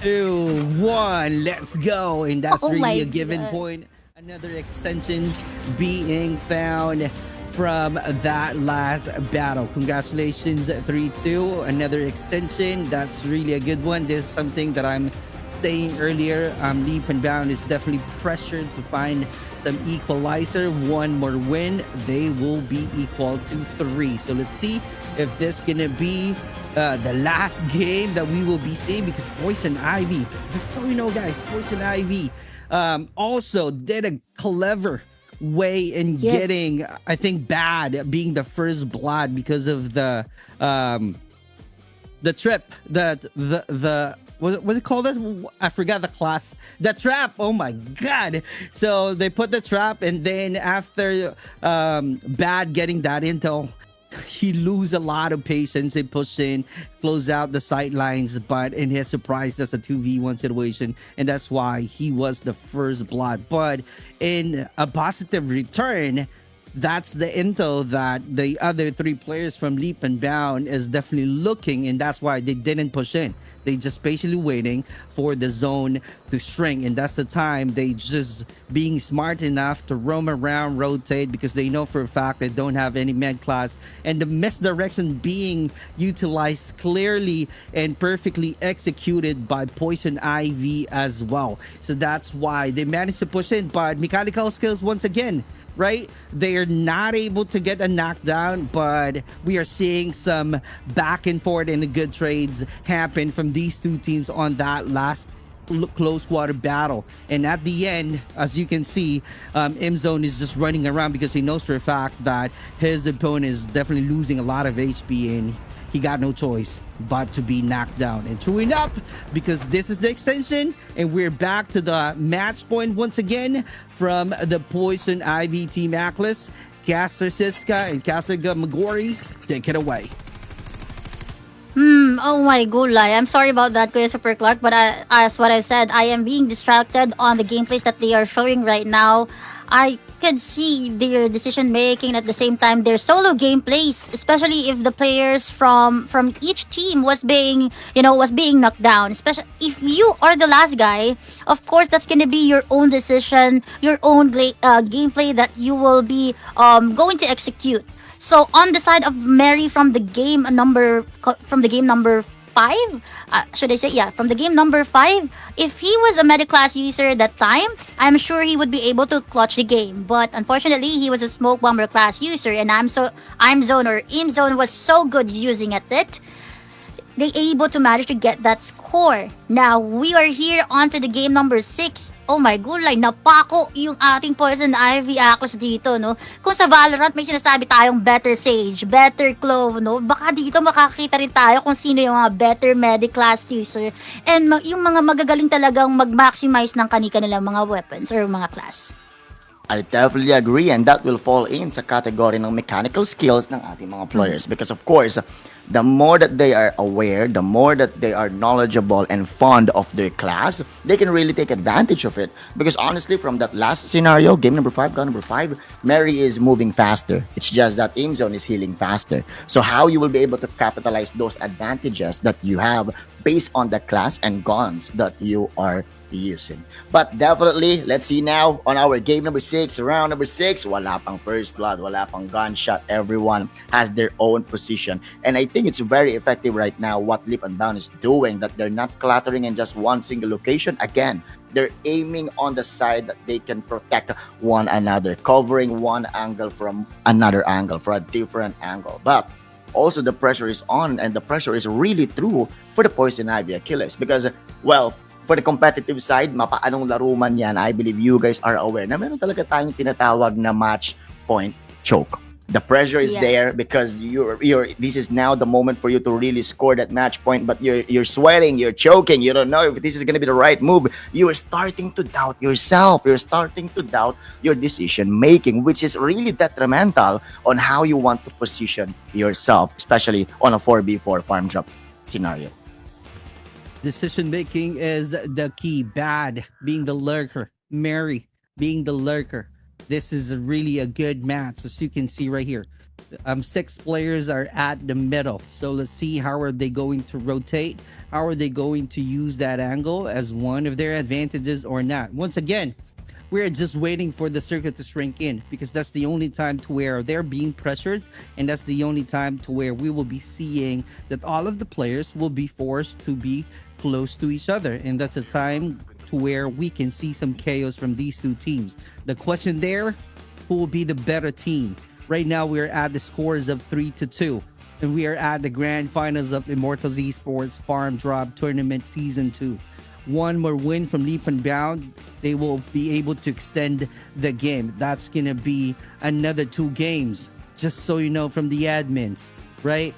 2, 1. Let's go. And that's really a given point. Another extension being found from that last battle. Congratulations, 3-2. Another extension. That's really a good one. This is something that I'm saying earlier. Leap and Bound is definitely pressured to find some equalizer. One more win, they will be equal to 3. So let's see if this gonna be the last game that we will be seeing, because Poison Ivy, just so you know guys, Poison Ivy also did a clever way in getting, I think, Bad being the first blood because of the trip that the what it called? I forgot the class. The trap. Oh my god! So they put the trap, and then after Bad getting that intel, he lose a lot of patience and push in, close out the sidelines. But in his surprise, that's a 2v1 situation, and that's why he was the first blood. But in a positive return, that's the intel that the other 3 players from Leap and Bound is definitely looking, and that's why they didn't push in. They just patiently waiting for the zone to shrink, and that's the time they just being smart enough to roam around, rotate, because they know for a fact they don't have any med class, and the misdirection being utilized clearly and perfectly executed by Poison Ivy as well. So that's why they managed to push in, but mechanical skills once again, right? They are not able to get a knockdown, but we are seeing some back and forth and good trades happen from these 2 teams on that last close quarter battle. And at the end, as you can see, M-Zone is just running around because he knows for a fact that his opponent is definitely losing a lot of HP, and he got no choice about to be knocked down. And true enough, because this is the extension, and we're back to the match point once again from the Poison Ivy Team AKHLYS. Caster Siska and Caster Gamagori, take it away. Oh my gulay. I'm sorry about that, Kuya Super Clark, but as what I said, I am being distracted on the gameplays that they are showing right now. I could see their decision making at the same time their solo gameplays, especially if the players from each team was being knocked down. Especially if you are the last guy, of course that's gonna be your own decision, your own gameplay that you will be going to execute. So on the side of Mary from the game number 5, should I say, yeah, from the game number 5, if he was a meta class user at that time, I'm sure he would be able to clutch the game. But unfortunately, he was a smoke bomber class user, and I'm zone or im zone was so good using at it. They able to manage to get that score. Now, we are here onto the game number 6. Oh my gulay, napako yung ating Poison Ivy AKHLYS dito, no? Kung sa Valorant may sinasabi tayong better Sage, better Clove, no? Baka dito makakita rin tayo kung sino yung mga better medic class user and yung mga magagaling talagang mag-maximize ng kanilang mga weapons or mga class. I definitely agree, and that will fall in sa category ng mechanical skills ng ating mga players, because of course, the more that they are aware, the more that they are knowledgeable and fond of their class, they can really take advantage of it. Because honestly, from that last scenario, game number 5, round number 5, Mary is moving faster. It's just that Imzone is healing faster. So how you will be able to capitalize those advantages that you have based on the class and guns that you are using. But definitely, let's see now on our game number 6, round number 6, wala pang first blood, wala pang gunshot. Everyone has their own position. And I think it's very effective right now what Leap and Bound is doing, that they're not cluttering in just one single location. Again, they're aiming on the side that they can protect one another, covering one angle from another angle, for a different angle. But also the pressure is on, and the pressure is really true for the Poison Ivy AKHLYS, because, well, for the competitive side, mapaanong laro man yan, I believe you guys are aware na meron talaga tayong tinatawag na match point choke. The pressure is there because you're this is now the moment for you to really score that match point, but you're sweating, you're choking, you don't know if this is going to be the right move. You are starting to doubt yourself. You're starting to doubt your decision making, which is really detrimental on how you want to position yourself, especially on a 4v4 farm drop scenario. Decision making is the key. Bad being the lurker. Mary being the lurker. This is really a good match, as you can see right here. 6 players are at the middle. So let's see how are they going to rotate. How are they going to use that angle as one of their advantages or not? Once again, we're just waiting for the circuit to shrink in, because that's the only time to where they're being pressured, and that's the only time to where we will be seeing that all of the players will be forced to be close to each other, and that's a time to where we can see some chaos from these two teams. The question there, who will be the better team? Right now, we're at the scores of 3-2, and we are at the grand finals of Immortals Esports Farmdrop Tournament Season 2. One more win from Leap and Bound, they will be able to extend the game. That's going to be another 2 games, just so you know, from the admins, right?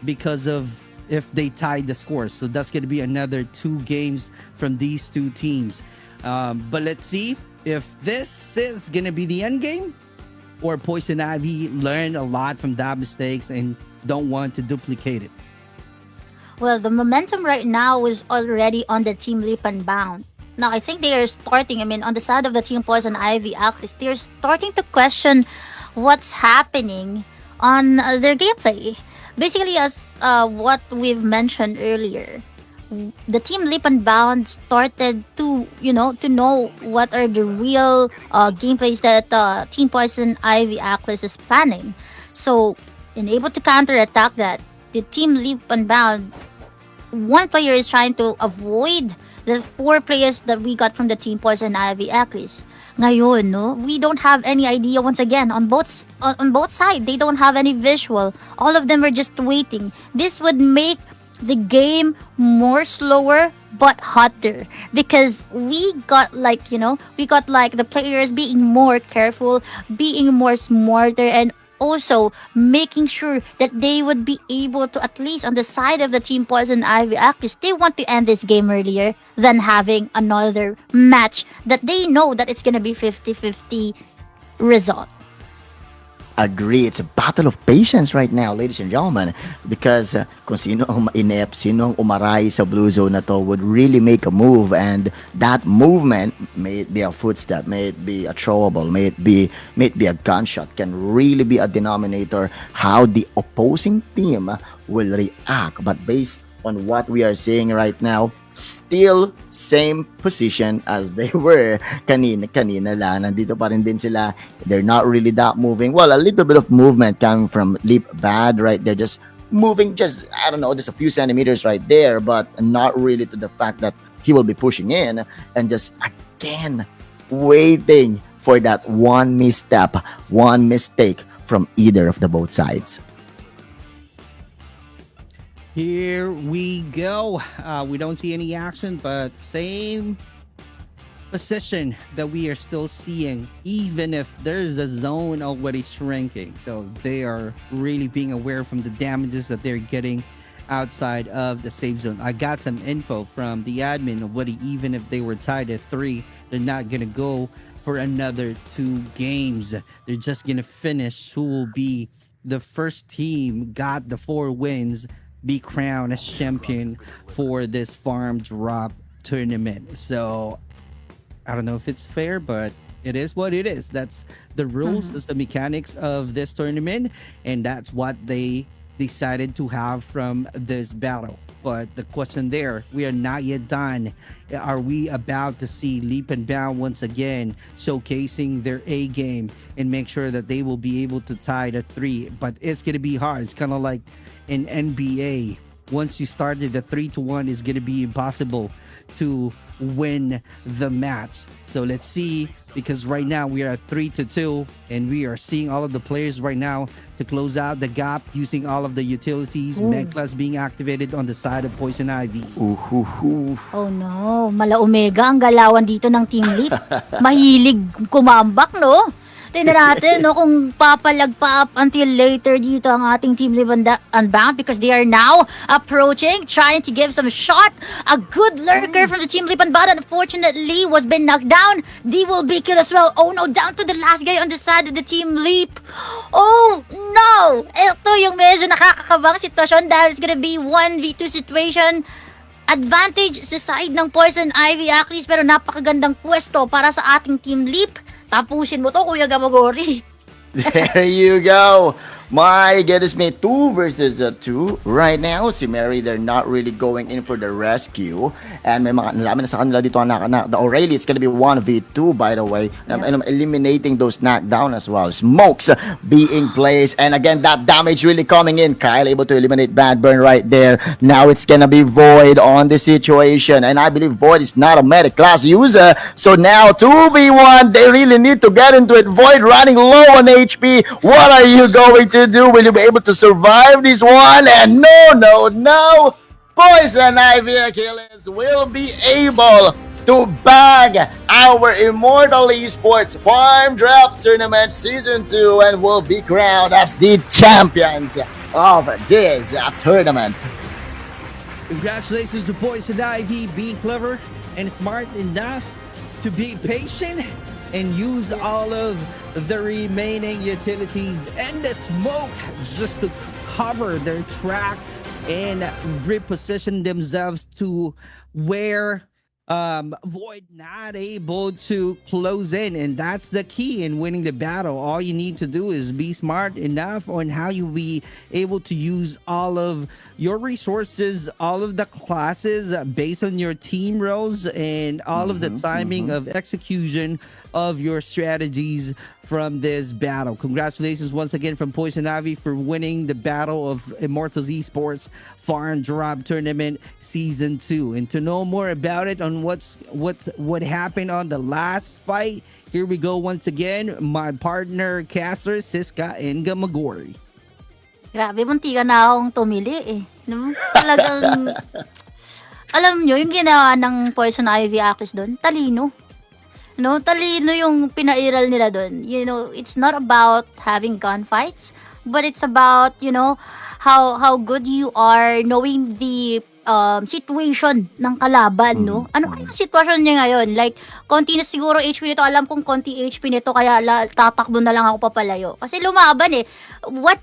Because of if they tied the scores. So that's going to be another 2 games from these 2 teams. But let's see if this is going to be the end game, or Poison Ivy learned a lot from that mistakes and don't want to duplicate it. Well, the momentum right now is already on the team Leap and Bound. Now, I think they are starting, on the side of the team Poison Ivy AKHLYS, they're starting to question what's happening on their gameplay. Basically, as what we've mentioned earlier, the team Leap and Bound started to know what are the real gameplays that Team Poison Ivy AKHLYS is planning. So, in able to counterattack that, the team Leap and Bound, one player is trying to avoid the 4 players that we got from the team Poison Ivy AKHLYS. Ngayon, no, we don't have any idea. Once again, on both sides, they don't have any visual. All of them are just waiting. This would make the game more slower but hotter, because we got the players being more careful, being more smarter, and also making sure that they would be able to, at least on the side of the team Poison Ivy, at least they want to end this game earlier than having another match that they know that it's gonna be 50-50 result. Agree. It's a battle of patience right now, ladies and gentlemen. Because kung sino ang mainip, sino ang umaray sa blue zone na to would really make a move. And that movement, may it be a footstep, may it be a throwable, may it be a gunshot, can really be a denominator how the opposing team will react. But based on what we are seeing right now, still same position as they were kanina lang. Nandito pa rin din sila. They're not really that moving. Well, a little bit of movement coming from Leap Bad right there. Just moving, just, I don't know, just a few centimeters right there, but not really to the fact that he will be pushing in, and just again waiting for that one misstep, one mistake from either of the both sides. Here we go. We don't see any action, but same position that we are still seeing, even if there's a zone already shrinking. So they are really being aware from the damages that they're getting outside of the safe zone. I got some info from the admin of what even if they were tied at 3, they're not going to go for another 2 games. They're just going to finish who will be the first team, got the 4 wins, be crowned as champion for this Farmdrop tournament. So I don't know if it's fair, but it is what it is. That's the rules, that's the mechanics of this tournament, and that's what they decided to have from this battle. But the question there, we are not yet done. Are we about to see Leap and Bound once again showcasing their A game and make sure that they will be able to tie the 3? But it's going to be hard. It's kind of like in NBA. Once you started, the 3-1 is going to be impossible to win the match. So let's see, because right now we are at 3-2, and we are seeing all of the players right now to close out the gap using all of the utilities. Meklas being activated on the side of Poison Ivy. Oh no, Mala Omega ang galawan dito ng Team Leap. Mahilig kumambak, no? Tingnan natin, no, kung papalag pa up until later dito ang ating Team Leap Unbound, because they are now approaching, trying to give some shot. A good lurker from the Team Leap Unbound, unfortunately, was been knocked down. D will be killed as well. Oh no, down to the last guy on the side of the Team Leap. Oh no! Ito yung medyo nakakakabang sitwasyon dahil it's gonna be 1v2 situation. Advantage sa side ng Poison Ivy AKHLYS, pero napakagandang pwesto para sa ating Team Leap. Tapusin mo to, Kuya Gamagori. There you go. My goodness me, 2 versus 2 right now. Si Mary, they're not really going in for the rescue. And may mga nalaman na sa kanila dito na the O'Reilly, it's gonna be 1v2 by the way. And I'm eliminating those knockdown as well. Smokes being placed. And again, that damage really coming in. Kyle able to eliminate Bad Burn right there. Now it's gonna be Void on the situation. And I believe Void is not a medic class user. So now 2v1, they really need to get into it. Void running low on HP. What are you going to do? Will you be able to survive this one? And no, Poison Ivy AKHLYS will be able to bag our Immortal Esports Farmdrop Tournament Season 2 and will be crowned as the champions of this tournament. Congratulations to Poison Ivy being clever and smart enough to be patient and use all of the remaining utilities and the smoke just to cover their track and reposition themselves to where Void not able to close in. And that's the key in winning the battle. All you need to do is be smart enough on how you be able to use all of your resources, all of the classes based on your team roles, and all of the timing of execution of your strategies from this battle. Congratulations once again from Poison Ivy for winning the Battle of Immortals Esports Farmdrop Tournament Season 2. And to know more about it on what happened on the last fight, here we go once again. My partner, caster, Siska and Gamagori. Grabe, muntika na akong tumili eh. No? Talagang, alam nyo, yung ginawa ng Poison Ivy AKHLYS doon, talino. No, talino yung pinairal nila dun. You know, it's not about having gunfights, but it's about, you know, how good you are knowing the situation ng kalaban, no? Ano kaya sitwasyon niya ngayon? Like, konti na siguro HP nito. Alam kong konti HP nito, kaya tatakbo na lang ako papalayo. Kasi lumaban eh. What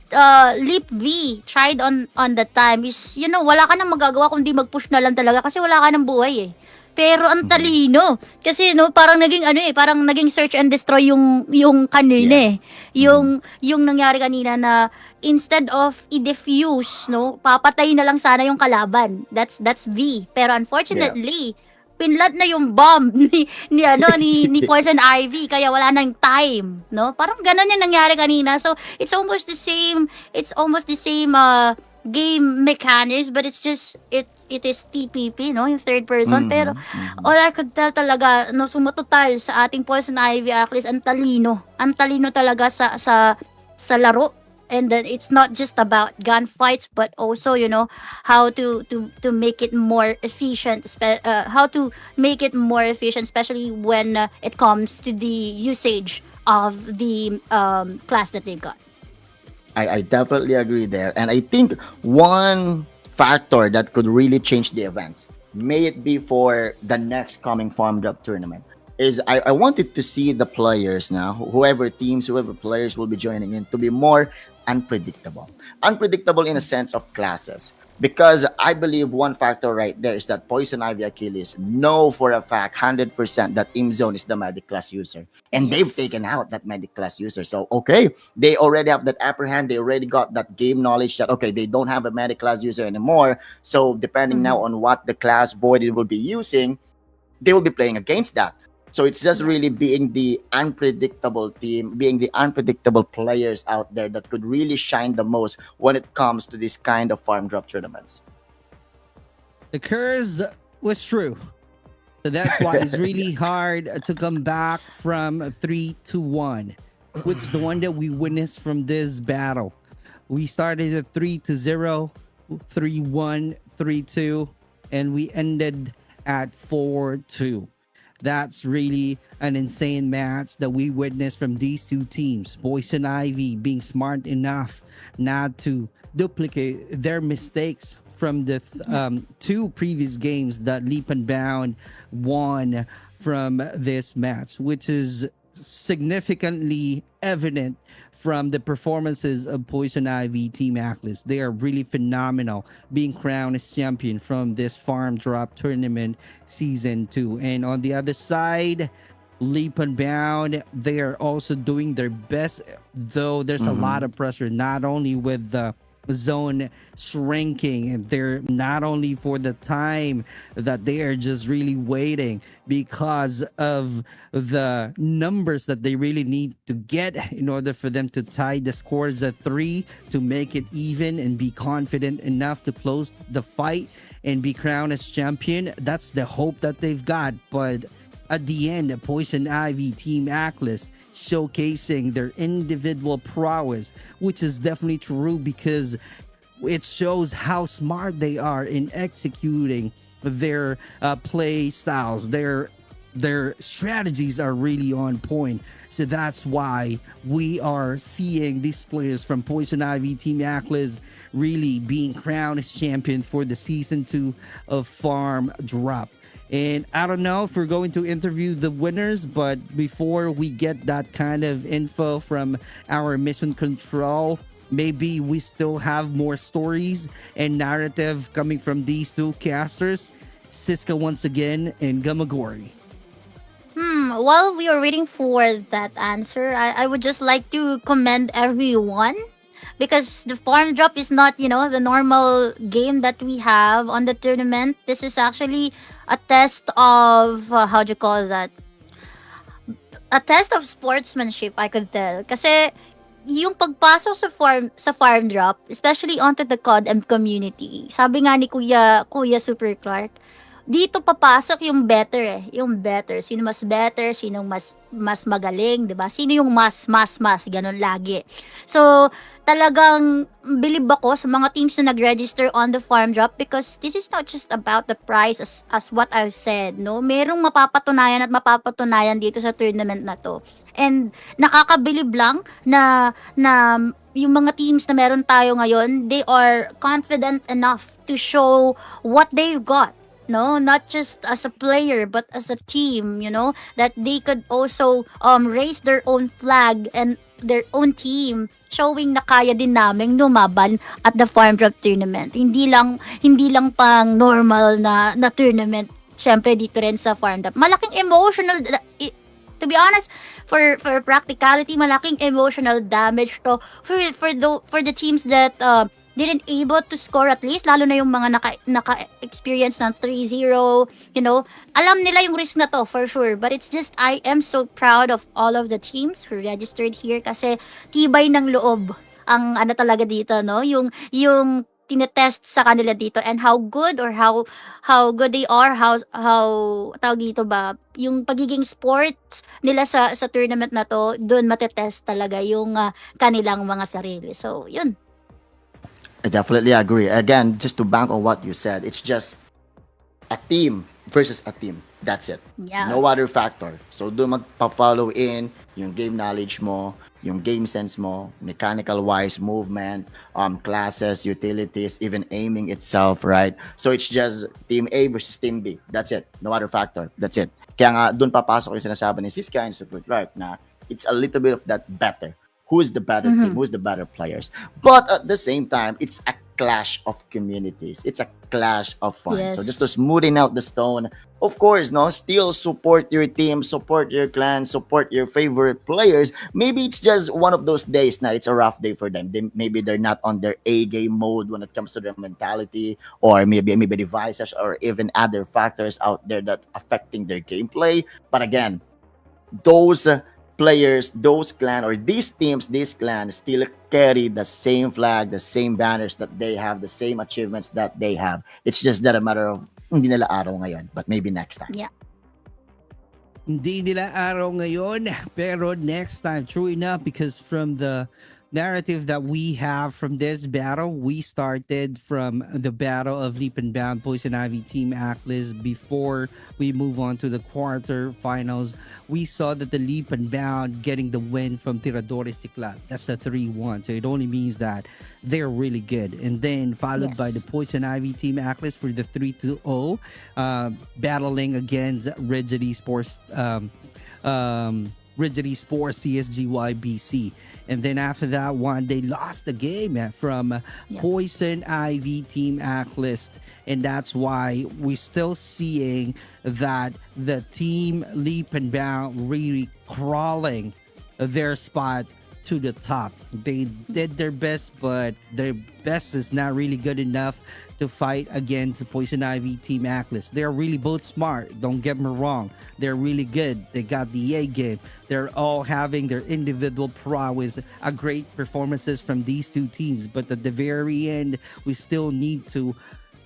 Leap V tried on that time is, you know, wala ka nang magagawa kundi mag-push na lang talaga kasi wala ka ng buhay eh. Pero ang talino. Kasi no, parang naging ano eh, parang naging search and destroy yung kanina eh. Yung nangyari kanina na instead of i-defuse, no, papatay na lang sana yung kalaban. That's V. Pero unfortunately, pinlat na yung bomb ni Poison Ivy kaya wala nang time, no? Parang ganun yung nangyari kanina. So, it's almost the same game mechanics, but it's just it is TPP, no, yung third person. Pero all I could tell talaga, no, sumutotal sa ating Poison Ivy AKHLYS, ang talino talaga sa laro. And then it's not just about gunfights, but also, you know, how to make it more efficient, especially when it comes to the usage of the class that they got. I definitely agree there. And I think one factor that could really change the events, may it be for the next coming Farmdrop tournament, is I wanted to see the players now, whoever players will be joining in, to be more unpredictable. Unpredictable in a sense of classes. Because I believe one factor right there is that Poison Ivy AKHLYS know for a fact 100% that Zone is the medic class user. And they've taken out that medic class user. So, okay, they already have that upper hand. They already got that game knowledge that, okay, they don't have a medic class user anymore. So, depending now on what the class Void will be using, they will be playing against that. So it's just really being the unpredictable team, being the unpredictable players out there that could really shine the most when it comes to this kind of farm drop tournaments. The curse was true. So that's why it's really hard to come back from 3-1, which is the one that we witnessed from this battle. We started at 3-0, 3-1, 3-2, and we ended at 4-2. That's really an insane match that we witnessed from these two teams. Poison Ivy being smart enough not to duplicate their mistakes from the two previous games that Leap and Bound won from this match, which is significantly evident from the performances of Poison Ivy Team AKHLYS. They are really phenomenal, being crowned as champion from this Farmdrop tournament season 2. And on the other side, Leap and Bound, they are also doing their best, though there's a lot of pressure, not only with the zone shrinking, and they're not only for the time that they are just really waiting because of the numbers that they really need to get in order for them to tie the scores at 3 to make it even and be confident enough to close the fight and be crowned as champion. That's the hope that they've got. But at the end, Poison Ivy Team AKHLYS showcasing their individual prowess, which is definitely true because it shows how smart they are in executing their play styles. Their strategies are really on point. So that's why we are seeing these players from Poison Ivy Team AKHLYS really being crowned as champion for the season 2 of Farmdrop. And I don't know if we're going to interview the winners, but before we get that kind of info from our mission control, maybe we still have more stories and narrative coming from these two casters, Siska once again and Gamagori. While we are waiting for that answer, I would just like to commend everyone because the farm drop is not, you know, the normal game that we have on the tournament. This is actually a test of, how do you call that? A test of sportsmanship, I could tell. Kasi yung pagpasok sa farm drop, especially onto the COD and community, sabi nga ni Kuya Super Clark, dito papasok yung better eh. Yung better. Sino mas better, sino mas magaling, 'di ba? Sino yung mas ganun lagi. So, talagang believe ako sa mga teams na nag-register on the farm drop because this is not just about the prize as what I've said, no? Merong mapapatunayan dito sa tournament na to. And nakakabilib lang na yung mga teams na meron tayo ngayon, they are confident enough to show what they've got, no, not just as a player but as a team, that they could also raise their own flag and their own team, showing na kaya din naming lumaban at the farm drop tournament, hindi lang pang normal na tournament. Syempre dito rin sa farm drop malaking emotional, to be honest, for practicality, malaking emotional damage to for the teams that didn't able to score at least, lalo na yung mga naka-experience ng 3-0, alam nila yung risk na to for sure. But it's just, I am so proud of all of the teams who registered here kasi tibay ng loob ang talaga dito, no? Yung tinetest sa kanila dito and how good or how good they are, how tawag dito ba, yung pagiging sports nila sa tournament na to, doon matetest talaga yung kanilang mga sarili. So, yun. I definitely agree. Again, just to bank on what you said, it's just a team versus a team. That's it. Yeah. No other factor. So, doon magpa-follow in yung game knowledge mo, yung game sense mo, mechanical-wise, movement, classes, utilities, even aiming itself, right? So, it's just Team A versus Team B. That's it. No other factor. That's it. Kaya nga, doon papasok yung sinasabi ni Siska and Super Clark na it's a little bit of that better. Who's the better team? Who's the better players? But at the same time, it's a clash of communities. It's a clash of fun. Yes. So just to smoothing out the stone, of course, no, still support your team, support your clan, support your favorite players. Maybe it's just one of those days now. It's a rough day for them. Maybe they're not on their A game mode when it comes to their mentality, or maybe devices or even other factors out there that affecting their gameplay. But again, those players, those clan or these teams, these clans still carry the same flag, the same banners that they have, the same achievements that they have. It's just that a matter of hindi nila araw ngayon, but maybe next time. Yeah. Hindi nila araw ngayon, pero next time. True enough, because from the narrative that we have from this battle, we started from the battle of Leap and Bound, Poison Ivy, Team AKHLYS. Before we move on to the quarterfinals, we saw that the Leap and Bound getting the win from Tiradores Ciclad. That's the 3-1. So it only means that they're really good. And then followed by the Poison Ivy, Team AKHLYS for the 3-0, battling against Rigid Esports, Rigid Esports CSGYBC. And then after that one, they lost the game from Poison Ivy, Team AKHLYS. And that's why we're still seeing that the team Leap and Bound really crawling their spot to the top. They did their best, but their best is not really good enough to fight against Poison Ivy, Team AKHLYS. They're really both smart. Don't get me wrong. They're really good. They got the A game. They're all having their individual prowess, great performances from these two teams. But at the very end, we still need to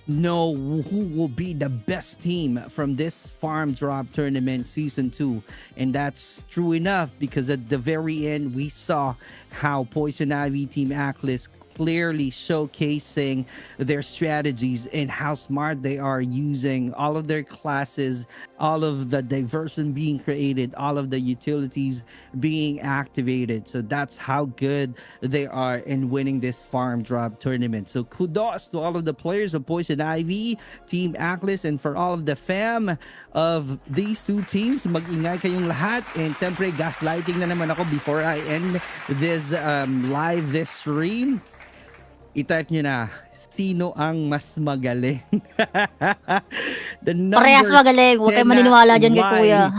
know who will be the best team from this Farm Drop Tournament Season 2. And that's true enough because at the very end, we saw how Poison Ivy, Team AKHLYS clearly showcasing their strategies and how smart they are using all of their classes, all of the diversion being created, all of the utilities being activated. So that's how good they are in winning this Farm Drop Tournament. So kudos to all of the players of Poison Ivy, Team AKHLYS, and for all of the fam of these two teams. Mag-ingay kayong lahat. And siyempre, gaslighting na naman ako before I end this this stream. I-type nyo na, sino ang mas magaling? The Parehas magaling. Huwag kayo maniniwala dyan kay Kuya.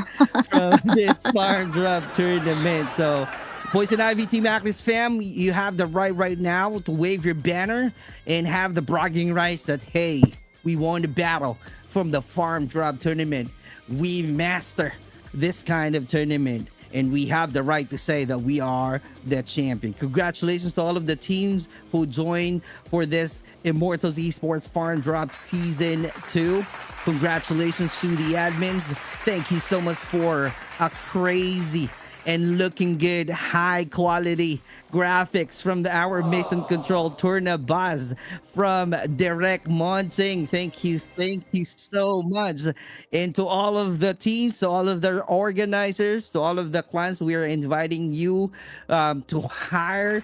From this Farm Drop Tournament. So, Poison Ivy, Team AKHLYS fam, you have the right now to wave your banner and have the bragging rights that, hey, we won the battle from the Farm Drop Tournament. We master this kind of tournament. and we have the right to say that we are the champion. Congratulations to all of the teams who joined for this Immortals Esports Farmdrop Season 2. Congratulations to the admins. Thank you so much for a crazy and looking good, high quality graphics from our mission control Tourna Buzz from Direct Monting. Thank you so much. And to all of the teams, to all of the organizers, to all of the clans, we are inviting you to hire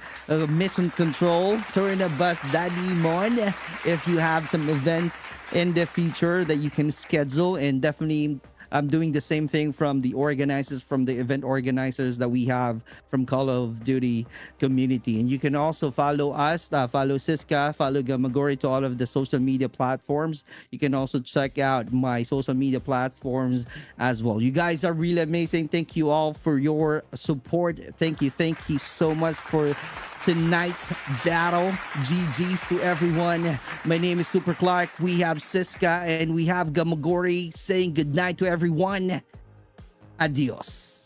mission control Tourna Buzz Daddy Mon if you have some events in the future that you can schedule. And definitely I'm doing the same thing from the organizers, from the event organizers that we have from Call of Duty community. And you can also follow us, follow Siska, follow Gamagori to all of the social media platforms. You can also check out my social media platforms as well. You guys are really amazing. Thank you all for your support. Thank you so much for tonight's battle. GG's to everyone. My name is Super Clark. We have Siska and we have Gamagori saying goodnight to everyone. Adios.